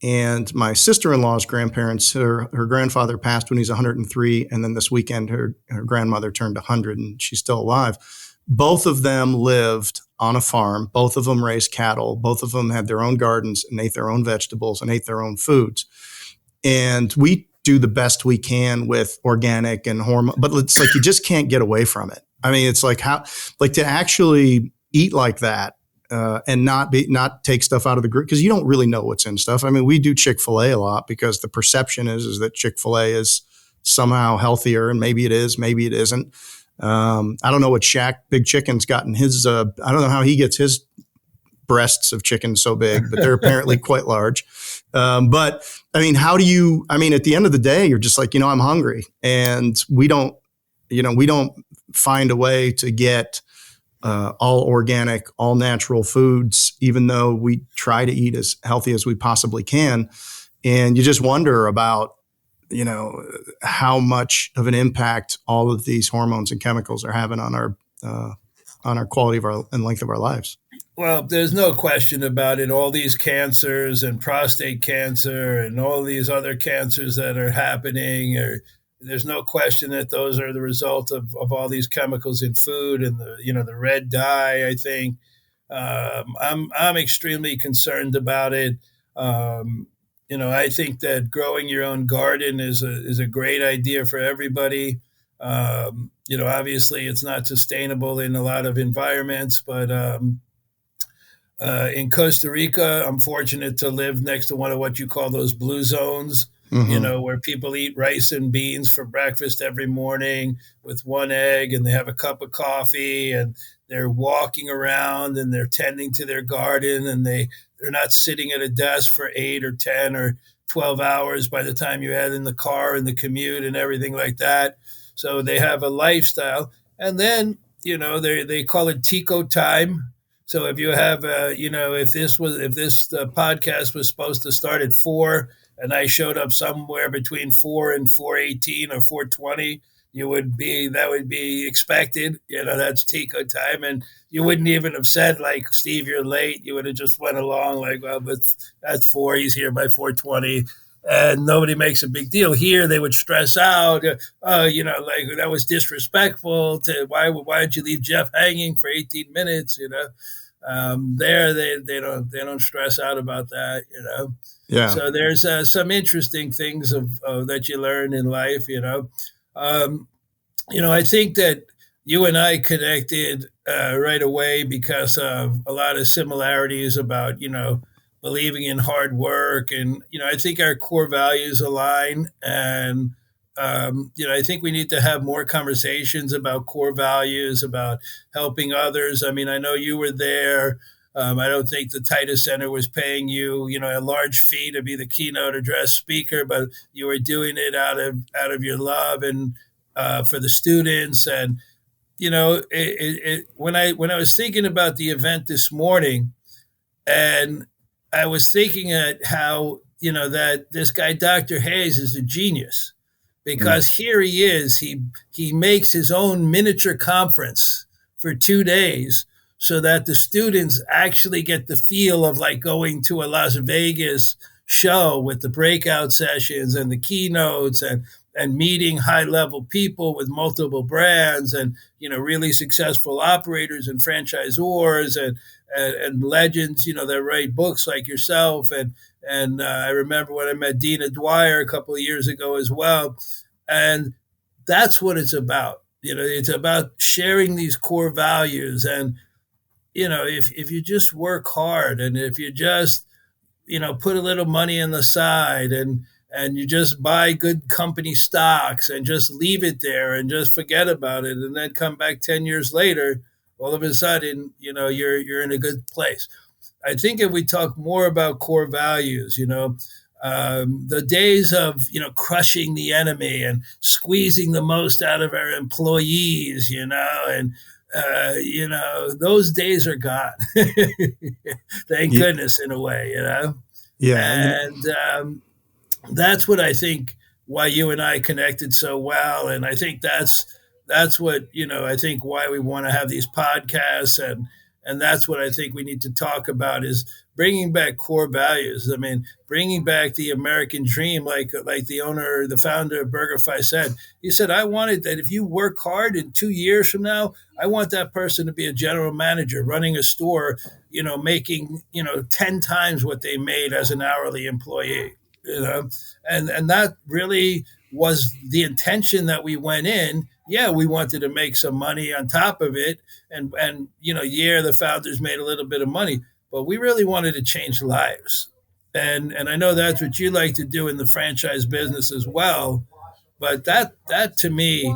and my sister-in-law's grandparents, her grandfather passed when he was 103, and then this weekend her grandmother turned 100, and she's still alive. Both of them lived on a farm. Both of them raised cattle. Both of them had their own gardens and ate their own vegetables and ate their own foods. And we do the best we can with organic and hormone, but it's like you just can't get away from it. I mean, it's like to actually eat like that and not take stuff out of the group because you don't really know what's in stuff. I mean, we do Chick-fil-A a lot because the perception is that Chick-fil-A is somehow healthier, and maybe it is, maybe it isn't. I don't know what Shaq Big Chicken's got in his. I don't know how he gets his breasts of chicken so big, but they're apparently quite large. But I mean, at the end of the day, you're just like, I'm hungry, and we don't find a way to get all organic, all natural foods, even though we try to eat as healthy as we possibly can. And you just wonder about, how much of an impact all of these hormones and chemicals are having on our quality of our and length of our lives. Well, there's no question about it. All these cancers and prostate cancer and all these other cancers that are happening, there's no question that those are the result of all these chemicals in food and the red dye. I think I'm extremely concerned about it. I think that growing your own garden is a great idea for everybody. Obviously, it's not sustainable in a lot of environments, but in Costa Rica, I'm fortunate to live next to one of what you call those blue zones, where people eat rice and beans for breakfast every morning with 1 egg, and they have a cup of coffee, and they're walking around and they're tending to their garden, and they're not sitting at a desk for 8 or 10 or 12 hours by the time you add in the car and the commute and everything like that. So they have a lifestyle. And then, they call it Tico time. So if you have, if this podcast was supposed to start at 4 and I showed up somewhere between 4 and 4:18 or 4:20, that would be expected. That's Tico time. And you wouldn't even have said like, Steve, you're late. You would have just went along like, well, but that's 4. He's here by 4:20. And nobody makes a big deal. Here, they would stress out, like that was disrespectful. Why did you leave Jeff hanging for 18 minutes? There they don't stress out about that. Yeah. So there's some interesting things that you learn in life. Um, I think that you and I connected right away because of a lot of similarities about, believing in hard work. And, I think our core values align. And, I think we need to have more conversations about core values, about helping others. I mean, I know you were there. I don't think the Titus Center was paying you, a large fee to be the keynote address speaker, but you were doing it out of your love and for the students. And when I was thinking about the event this morning, and I was thinking at how that this guy Dr. Hayes is a genius because here he is. He makes his own miniature conference for 2 days so that the students actually get the feel of like going to a Las Vegas show with the breakout sessions and the keynotes and meeting high level people with multiple brands and really successful operators and franchisors and legends that write books like yourself and I remember when I met Dina Dwyer a couple of years ago as well. And that's what it's about. It's about sharing these core values. And if you just work hard and if you just put a little money on the side and you just buy good company stocks and just leave it there and just forget about it and then come back 10 years later, all of a sudden, you're in a good place. I think if we talk more about core values, the days of, crushing the enemy and squeezing the most out of our employees, and those days are gone. Thank goodness, in a way, Yeah. And that's what I think why you and I connected so well. And I think that's what, I think why we want to have these podcasts. And that's what I think we need to talk about is bringing back core values. I mean, bringing back the American dream, like the founder of BurgerFi said. He said, I wanted that if you work hard in 2 years from now, I want that person to be a general manager running a store, making, 10 times what they made as an hourly employee, and that really was the intention that we went in. Yeah, we wanted to make some money on top of it. And the founders made a little bit of money, but we really wanted to change lives. And I know that's what you like to do in the franchise business as well. But that to me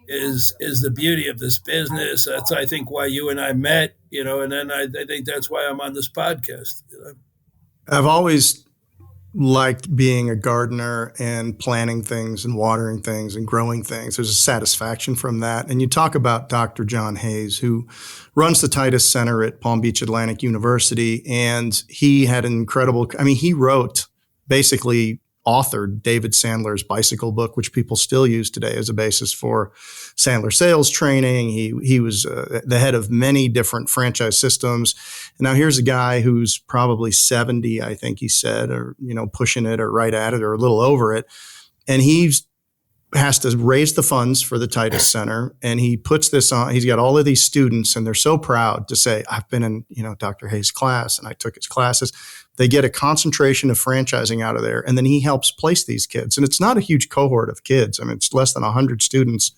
is the beauty of this business. That's, I think, why you and I met, and then I think that's why I'm on this podcast. I've always liked being a gardener and planting things and watering things and growing things. There's a satisfaction from that. And you talk about Dr. John Hayes, who runs the Titus Center at Palm Beach Atlantic University. And he had an incredible, he wrote, basically authored David Sandler's bicycle book, which people still use today as a basis for Sandler sales training. He was the head of many different franchise systems. And now here's a guy who's probably 70, I think he said, or, pushing it or right at it or a little over it. And has to raise the funds for the Titus Center. And he puts this on, he's got all of these students and they're so proud to say, I've been in, Dr. Hayes' class and I took his classes. They get a concentration of franchising out of there. And then he helps place these kids. And it's not a huge cohort of kids. It's less than 100 students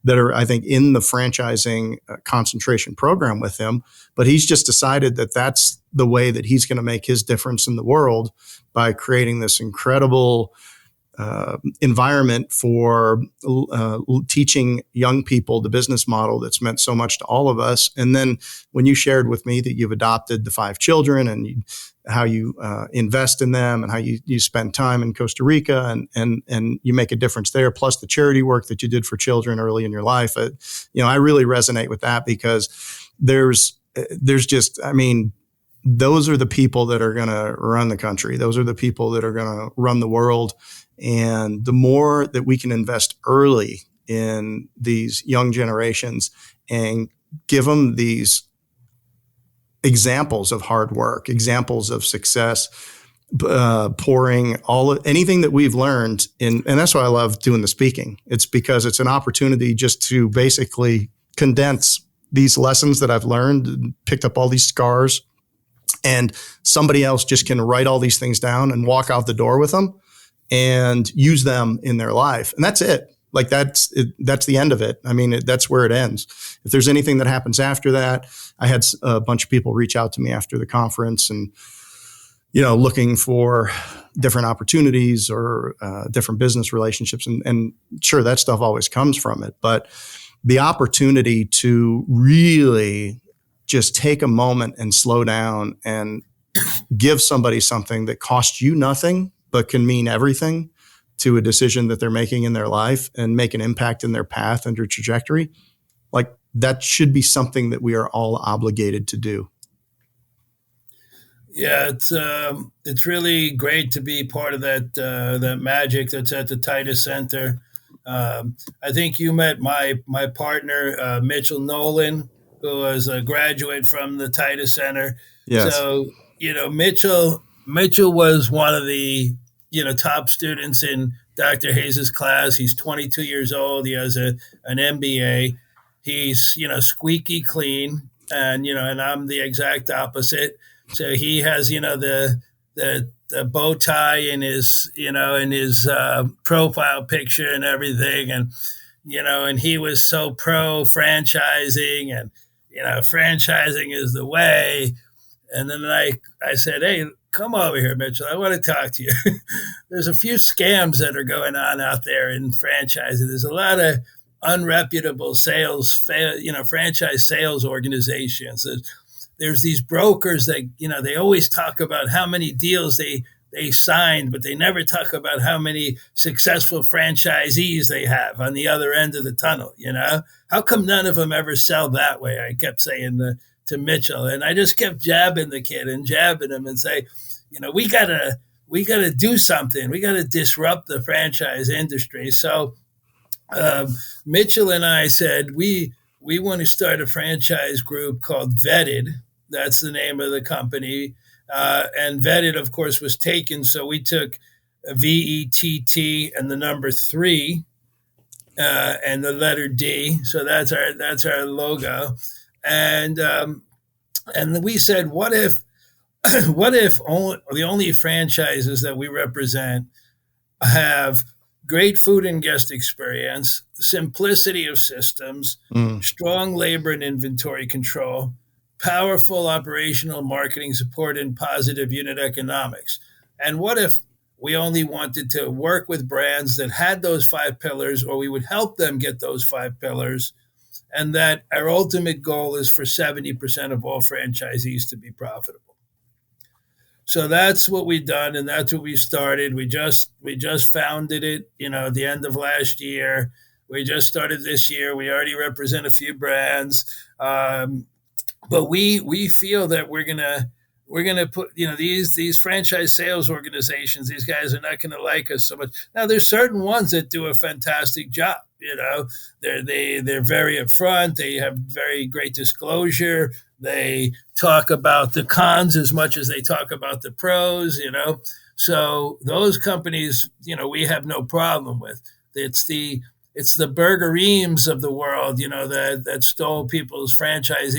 that are, I think, in the franchising concentration program with him. But he's just decided that that's the way that he's going to make his difference in the world by creating this incredible environment for teaching young people the business model that's meant so much to all of us. And then when you shared with me that you've adopted the 5 children and how you invest in them and how you spend time in Costa Rica and you make a difference there, plus the charity work that you did for children early in your life, I really resonate with that because there's just, those are the people that are going to run the country. Those are the people that are going to run the world. And the more that we can invest early in these young generations and give them these examples of hard work, examples of success, pouring anything that we've learned in, and that's why I love doing the speaking. It's because it's an opportunity just to basically condense these lessons that I've learned and picked up all these scars, and somebody else just can write all these things down and walk out the door with them and use them in their life. And that's it. Like that's the end of it. That's where it ends. If there's anything that happens after that, I had a bunch of people reach out to me after the conference and, looking for different opportunities or different business relationships. And sure, that stuff always comes from it. But the opportunity to really just take a moment and slow down and give somebody something that costs you nothing, but can mean everything to a decision that they're making in their life and make an impact in their path and their trajectory. Like that should be something that we are all obligated to do. Yeah, it's really great to be part of that magic that's at the Titus Center. I think you met my partner Mitchell Nolan, who was a graduate from the Titus Center. Yes. So Mitchell was one of the top students in Dr. Hayes's class. He's 22 years old. He has an MBA. He's squeaky clean, and I'm the exact opposite. So he has the bow tie in his profile picture and everything, and he was so pro franchising, and franchising is the way. And then I said, hey, come over here, Mitchell. I want to talk to you. There's a few scams that are going on out there in franchising. There's a lot of unreputable franchise sales organizations. There's these brokers that, they always talk about how many deals they signed, but they never talk about how many successful franchisees they have on the other end of the tunnel. How come none of them ever sell that way? I kept saying to Mitchell, and I just kept jabbing the kid and jabbing him and say, we gotta do something. We gotta disrupt the franchise industry. So Mitchell and I said we want to start a franchise group called Vetted. That's the name of the company. And Vetted, of course, was taken. So we took VETT and the number 3 and the letter D. So that's our logo. And we said, what if the only franchises that we represent have great food and guest experience, simplicity of systems, strong labor and inventory control, powerful operational marketing support, and positive unit economics? And what if we only wanted to work with brands that had those 5 pillars, or we would help them get those 5 pillars, and that our ultimate goal is for 70% of all franchisees to be profitable? So that's what we've done, and that's what we started. We just founded it, at the end of last year. We just started this year. We already represent a few brands, but we feel that we're gonna put these franchise sales organizations. These guys are not gonna like us so much. Now there's certain ones that do a fantastic job. They're very upfront. They have very great disclosure. They talk about the cons as much as they talk about the pros. So those companies, we have no problem with. It's the Burger Reams of the world, that stole people's franchise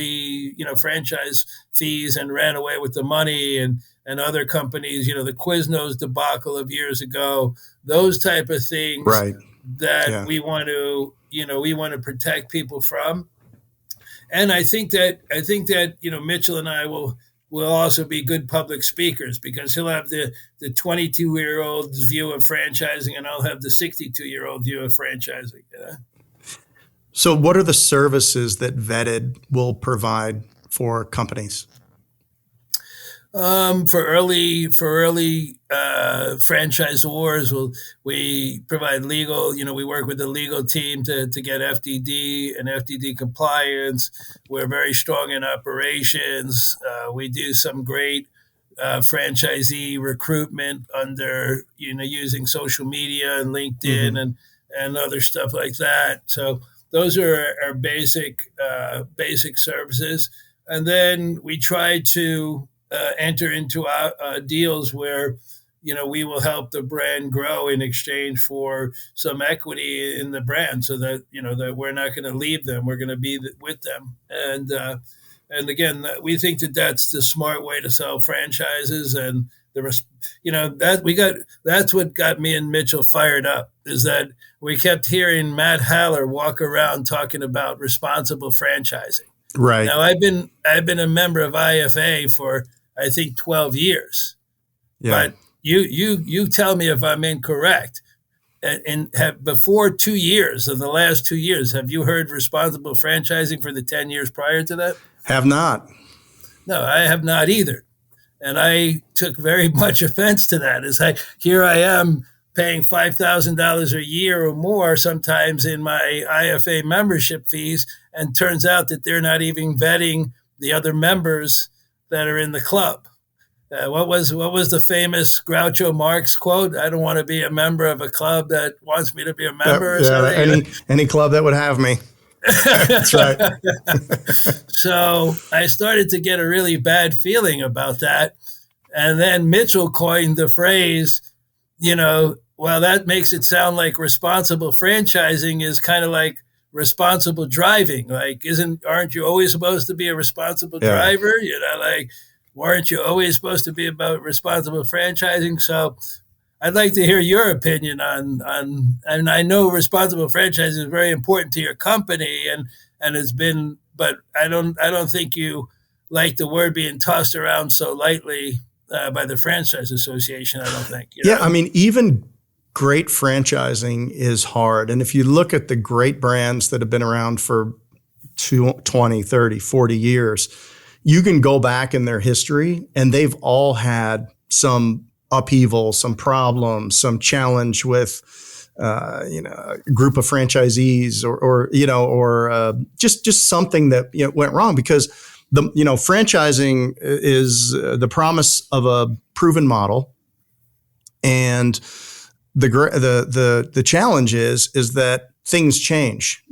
fees and ran away with the money, and other companies, the Quiznos debacle of years ago, those type of things, right, that we want to protect people from. And I think that Mitchell and I will will also be good public speakers, because he'll have the 22-year-old's view of franchising, and I'll have the 62-year-old view of franchising. So what are the services that Vetted will provide for companies? For early franchisors, we provide legal. We work with the legal team to get FDD and FDD compliance. We're very strong in operations. We do some great franchisee recruitment under using social media and LinkedIn Mm-hmm. and other stuff like that. So those are our basic services, and then we try to enter into deals where we will help the brand grow in exchange for some equity in the brand, so that that we're not going to leave them, we're going to be with them. And again, we think that that's the smart way to sell franchises. And that's what got me and Mitchell fired up, is that we kept hearing Matt Haller walk around talking about responsible franchising. Right. Now, I've been a member of IFA for, I think, 12 years. Yeah. But you tell me if I'm incorrect. And before 2 years, of the last 2 years, have you heard responsible franchising for the 10 years prior to that? Have not. No, I have not either. And I took very much offense to that. Here I am paying $5,000 a year or more sometimes in my IFA membership fees, and turns out that they're not even vetting the other members that are in the club. What was the famous Groucho Marx quote? I don't want to be a member of a club that wants me to be a member. Any club that would have me. That's right. So I started to get a really bad feeling about that. And then Mitchell coined the phrase, well, that makes it sound like responsible franchising is kind of like responsible driving. Like, aren't you always supposed to be a responsible driver? Weren't you always supposed to be about responsible franchising? So I'd like to hear your opinion on, and I know responsible franchising is very important to your company, and it's been, but I don't think you like the word being tossed around so lightly by the Franchise Association. I don't think. Yeah, I mean, even great franchising is hard. And if you look at the great brands that have been around for 20, 30, 40 years, you can go back in their history and they've all had some upheaval, some problems, some challenge with, a group of franchisees or just something that went wrong, because franchising is the promise of a proven model. And the challenge is that things change.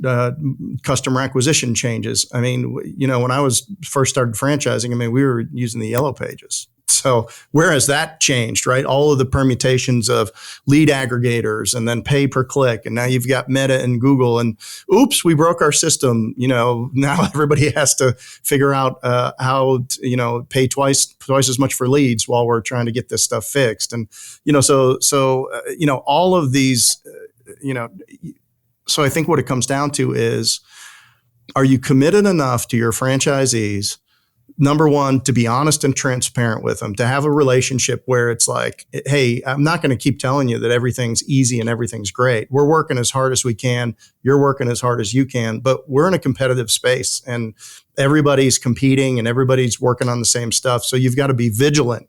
Customer acquisition changes. I mean, when I was first started franchising, we were using the Yellow Pages. So where has that changed, right? All of the permutations of lead aggregators and then pay per click. And now you've got Meta and Google, and oops, we broke our system. Now everybody has to figure out how to, pay twice as much for leads while we're trying to get this stuff fixed. And, all of these, so I think what it comes down to is, are you committed enough to your franchisees? Number one, to be honest and transparent with them, to have a relationship where it's like, hey, I'm not going to keep telling you that everything's easy and everything's great. We're working as hard as we can. You're working as hard as you can, but we're in a competitive space and everybody's competing and everybody's working on the same stuff. So you've got to be vigilant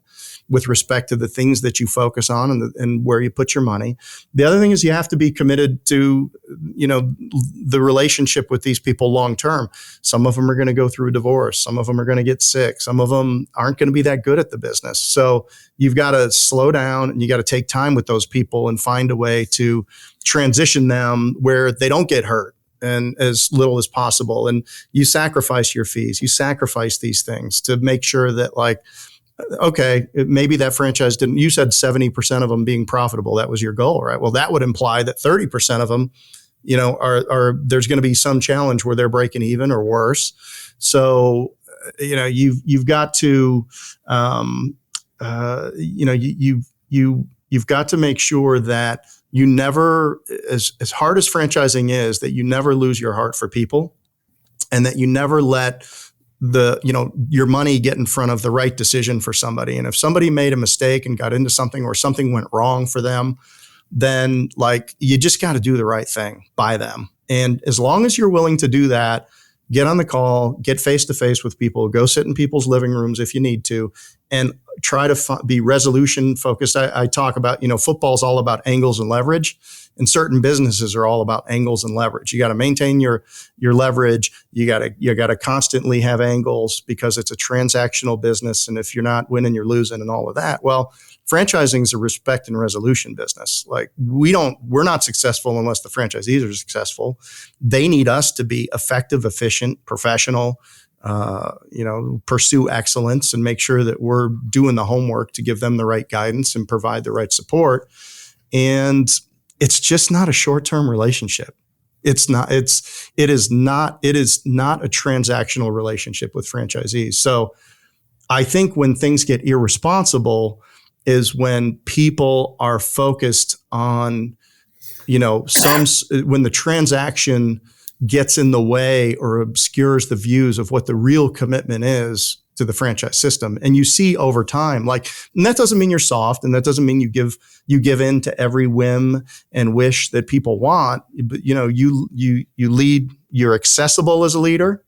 with respect to the things that you focus on and where you put your money. The other thing is you have to be committed to, the relationship with these people long term. Some of them are going to go through a divorce. Some of them are going to get sick. Some of them aren't going to be that good at the business. So you've got to slow down and you got to take time with those people and find a way to transition them where they don't get hurt and as little as possible. And you sacrifice your fees. You sacrifice these things to make sure that, like, okay, maybe that franchise didn't, you said 70% of them being profitable. That was your goal, right? Well, that would imply that 30% of them, are there's going to be some challenge where they're breaking even or worse. So, you've got to, you've got to make sure that you never, as hard as franchising is, that you never lose your heart for people and that you never let your money get in front of the right decision for somebody. And if somebody made a mistake and got into something or something went wrong for them, then like you just got to do the right thing by them. And as long as you're willing to do that, get on the call, get face to face with people, go sit in people's living rooms if you need to, and try to be resolution focused. I talk about, football's all about angles and leverage, and certain businesses are all about angles and leverage. You got to maintain your leverage. You got to constantly have angles because it's a transactional business. And if you're not winning, you're losing and all of that. Well, franchising is a respect and resolution business. Like we're not successful unless the franchisees are successful. They need us to be effective, efficient, professional, pursue excellence and make sure that we're doing the homework to give them the right guidance and provide the right support. And it's just not a short-term relationship. It is not a transactional relationship with franchisees. So I think when things get irresponsible is when people are focused on, when the transaction gets in the way or obscures the views of what the real commitment is to the franchise system. And you see over time, and that doesn't mean you're soft, and that doesn't mean you give in to every whim and wish that people want. But you lead. You're accessible as a leader.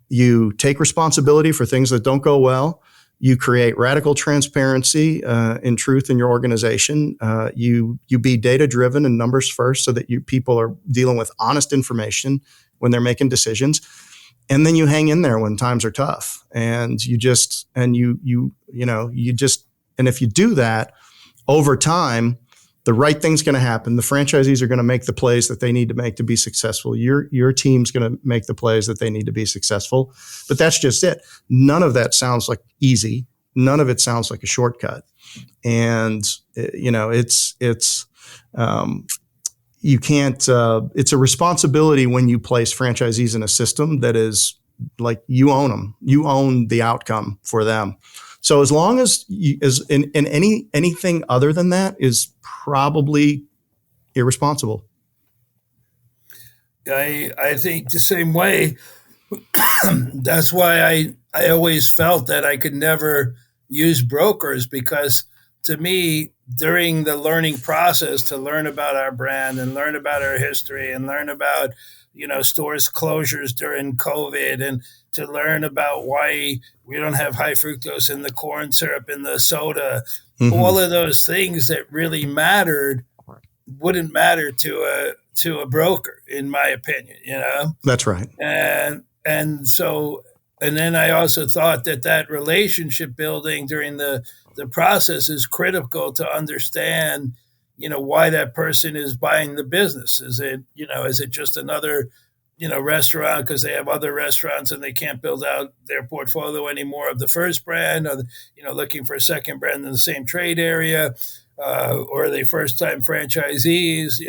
You take responsibility for things that don't go well. You create radical transparency and truth in your organization. You be data-driven and numbers first so that people are dealing with honest information when they're making decisions. And then you hang in there when times are tough. And and if you do that over time, the right thing's going to happen. The franchisees are going to make the plays that they need to make to be successful. Your team's going to make the plays that they need to be successful. But that's just it. None of that sounds like easy. None of it sounds like a shortcut. And you can't. It's a responsibility when you place franchisees in a system that is like you own them. You own the outcome for them. So as long as anything other than that is probably irresponsible. I think the same way. That's why I always felt that I could never use brokers, because to me, during the learning process, to learn about our brand and learn about our history and learn about, stores closures during COVID, and to learn about why we don't have high fructose in the corn syrup in the soda, all of those things that really mattered wouldn't matter to a broker, in my opinion, That's right. And then I also thought that relationship building during the process is critical to understand, why that person is buying the business. Is it just another, restaurant because they have other restaurants and they can't build out their portfolio anymore of the first brand, or, looking for a second brand in the same trade area, or are they first time franchisees,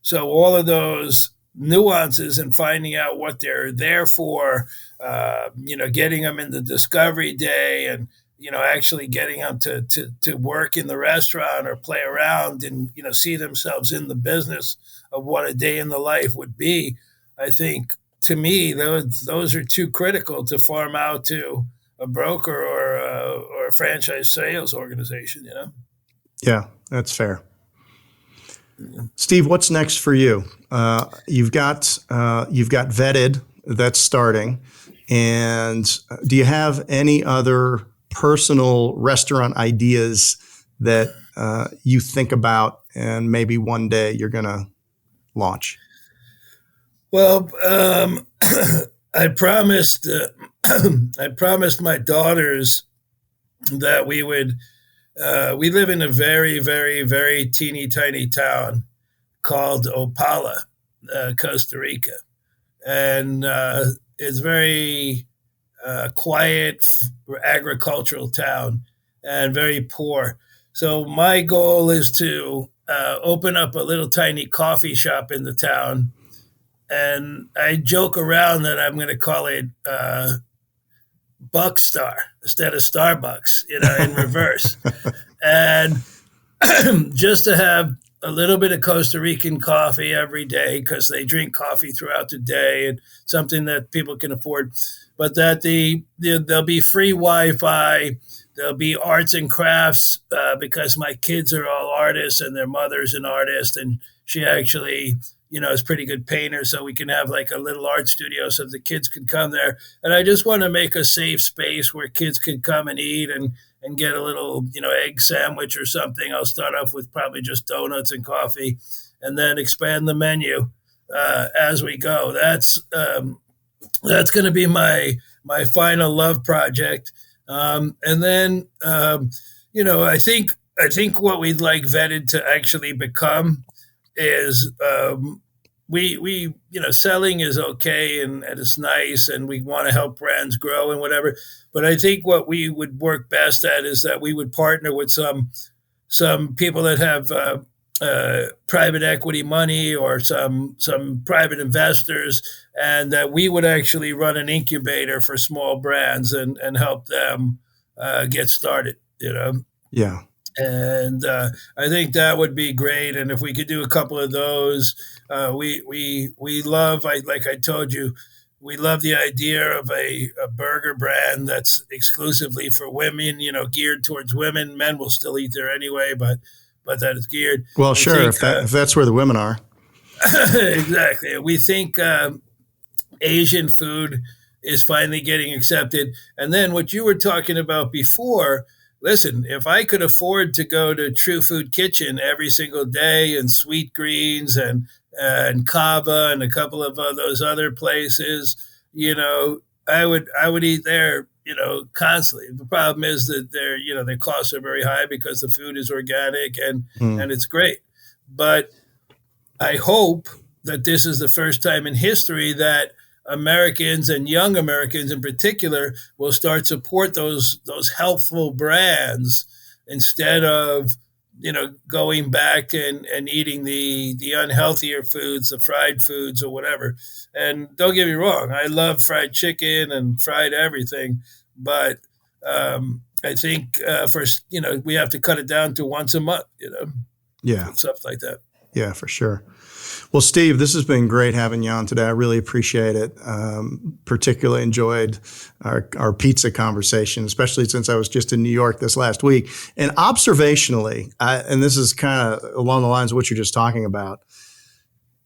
so all of those nuances and finding out what they're there for, getting them in the discovery day, and actually getting them to work in the restaurant or play around and see themselves in the business of what a day in the life would be. I think, to me, those are too critical to farm out to a broker or a franchise sales organization. Yeah, that's fair. Steve, what's next for you? You've got Vetted that's starting, and do you have any other personal restaurant ideas that you think about and maybe one day you're going to launch? Well, I promised my daughters that we would. We live in a very, very, very teeny tiny town called Opala, Costa Rica, and it's very quiet, agricultural town and very poor. So my goal is to open up a little tiny coffee shop in the town, and I joke around that I'm going to call it Buckstar instead of Starbucks, in reverse. And just to have a little bit of Costa Rican coffee every day because they drink coffee throughout the day and something that people can afford. But that there'll be free Wi-Fi. There'll be arts and crafts because my kids are all artists and their mother's an artist and she actually is a pretty good painter. So we can have like a little art studio so the kids can come there. And I just want to make a safe space where kids can come and eat and get a little, egg sandwich or something. I'll start off with probably just donuts and coffee, and then expand the menu as we go. That's going to be my final love project. And then I think what we'd like vetted to actually become is we selling is okay and it's nice and we want to help brands grow and whatever, but I think what we would work best at is that we would partner with some people that have private equity money or some private investors, and that we would actually run an incubator for small brands and help them get started. Yeah. And I think that would be great. And if we could do a couple of those, we love. Like I told you, we love the idea of a burger brand that's exclusively for women. Geared towards women. Men will still eat there anyway, but that is geared. Well, sure, if that's where the women are. Exactly. We think Asian food is finally getting accepted. And then what you were talking about before. Listen, if I could afford to go to True Food Kitchen every single day and Sweet Greens and Kava and a couple of those other places, I would eat there, constantly. The problem is that their costs are very high because the food is organic and it's great. But I hope that this is the first time in history that Americans and young Americans in particular will start support those healthful brands instead of going back and eating the unhealthier foods, the fried foods or whatever. And don't get me wrong, I love fried chicken and fried everything, but I think first we have to cut it down to once a month, Yeah, stuff like that. Yeah, for sure. Well, Steve, this has been great having you on today. I really appreciate it. Particularly enjoyed our pizza conversation, especially since I was just in New York this last week. And observationally, and this is kind of along the lines of what you're just talking about,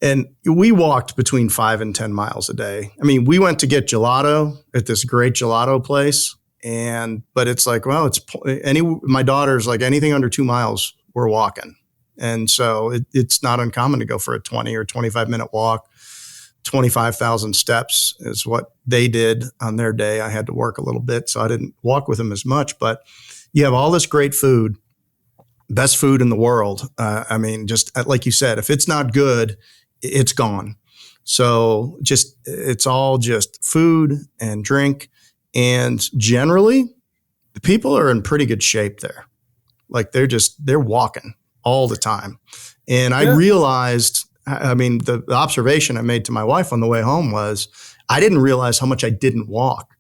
and we walked between 5 and 10 miles a day. I mean, we went to get gelato at this great gelato place, but it's like, well, my daughter's like anything under 2 miles, we're walking. And so it's not uncommon to go for a 20 or 25-minute walk. 25,000 steps is what they did on their day. I had to work a little bit, so I didn't walk with them as much. But you have all this great food, best food in the world. I mean, just like you said, if it's not good, it's gone. So it's all just food and drink. And generally, the people are in pretty good shape there. Like they're walking all the time. And I realized, the observation I made to my wife on the way home was I didn't realize how much I didn't walk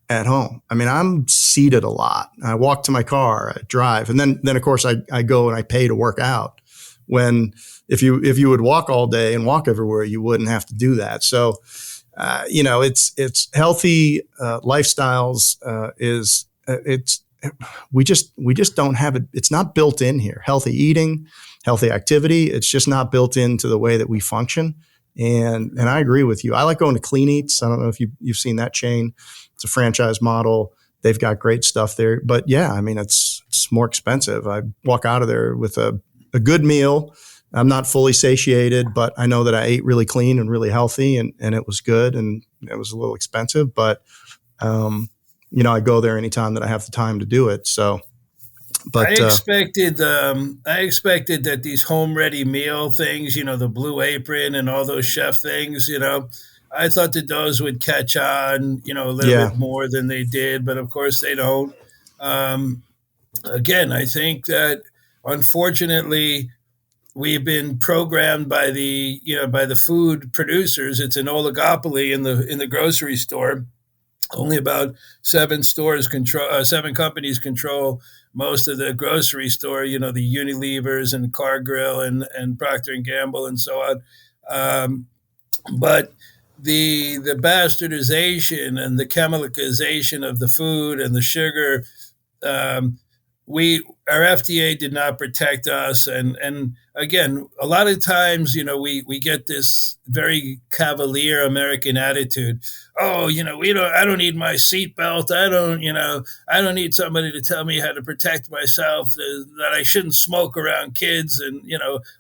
at home. I mean, I'm seated a lot. I walk to my car, I drive, and then of course I go and I pay to work out. When if you would walk all day and walk everywhere, you wouldn't have to do that. So, it's healthy lifestyles we just don't have it. It's not built in here. Healthy eating, healthy activity. It's just not built into the way that we function. And I agree with you. I like going to Clean Eats. I don't know if you've seen that chain. It's a franchise model. They've got great stuff there. But yeah, I mean, it's more expensive. I walk out of there with a good meal. I'm not fully satiated, but I know that I ate really clean and really healthy, and it was good, and it was a little expensive, but I go there anytime that I have the time to do it. So, but I expected that these home ready meal things, the Blue Apron and all those chef things, I thought that those would catch on, a little bit more than they did, but of course they don't. Again, I think that unfortunately we've been programmed by the food producers. It's an oligopoly in the grocery store. Only about seven companies control most of the grocery store, the Unilevers and Cargill and Procter and Gamble and so on. But the bastardization and the chemicalization of the food and the sugar, um, we our FDA did not protect us, and again, a lot of times, we get this very cavalier American attitude. Oh, I don't need my seatbelt. I don't need somebody to tell me how to protect myself. That I shouldn't smoke around kids, and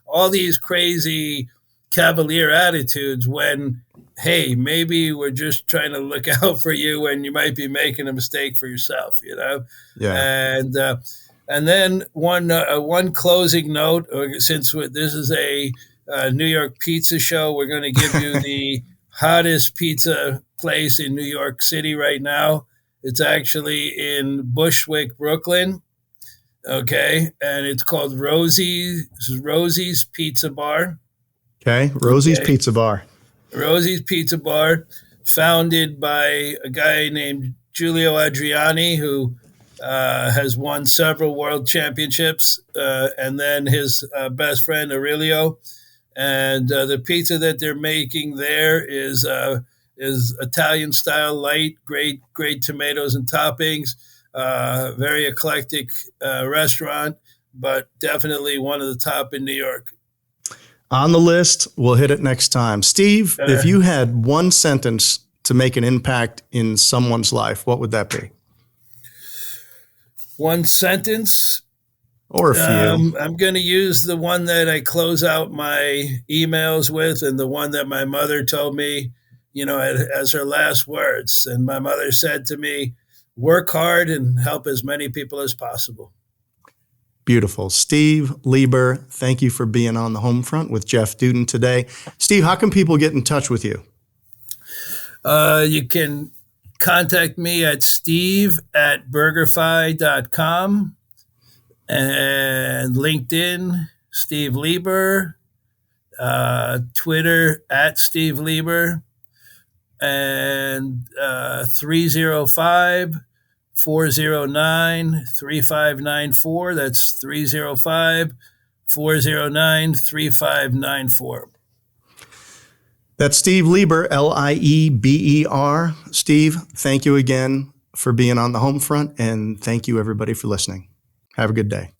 all these crazy cavalier attitudes when, hey, maybe we're just trying to look out for you when you might be making a mistake for yourself. Yeah. And then one closing note, since this is a New York pizza show, we're going to give you the hottest pizza place in New York City right now. It's actually in Bushwick, Brooklyn. Okay, and it's called Rosie's Pizza Bar. Okay, Rosie's Pizza Bar. Rosie's Pizza Bar, founded by a guy named Giulio Adriani, who has won several world championships, and then his best friend Aurelio. And the pizza that they're making there is Italian style, light, great tomatoes and toppings. Very eclectic restaurant, but definitely one of the top in New York. On the list, we'll hit it next time. Steve, if you had one sentence to make an impact in someone's life, what would that be? One sentence? Or a few. I'm going to use the one that I close out my emails with, and the one that my mother told me, as her last words. And my mother said to me, work hard and help as many people as possible. Beautiful. Steve Lieber, thank you for being on the Homefront with Jeff Dudan today. Steve, how can people get in touch with you? You can contact me at steve@burgerfi.com and LinkedIn, Steve Lieber, Twitter @Steve Lieber, and 305-409-3594. That's 305-409-3594. That's Steve Lieber, Lieber. Steve, thank you again for being on the Homefront, and thank you, everybody, for listening. Have a good day.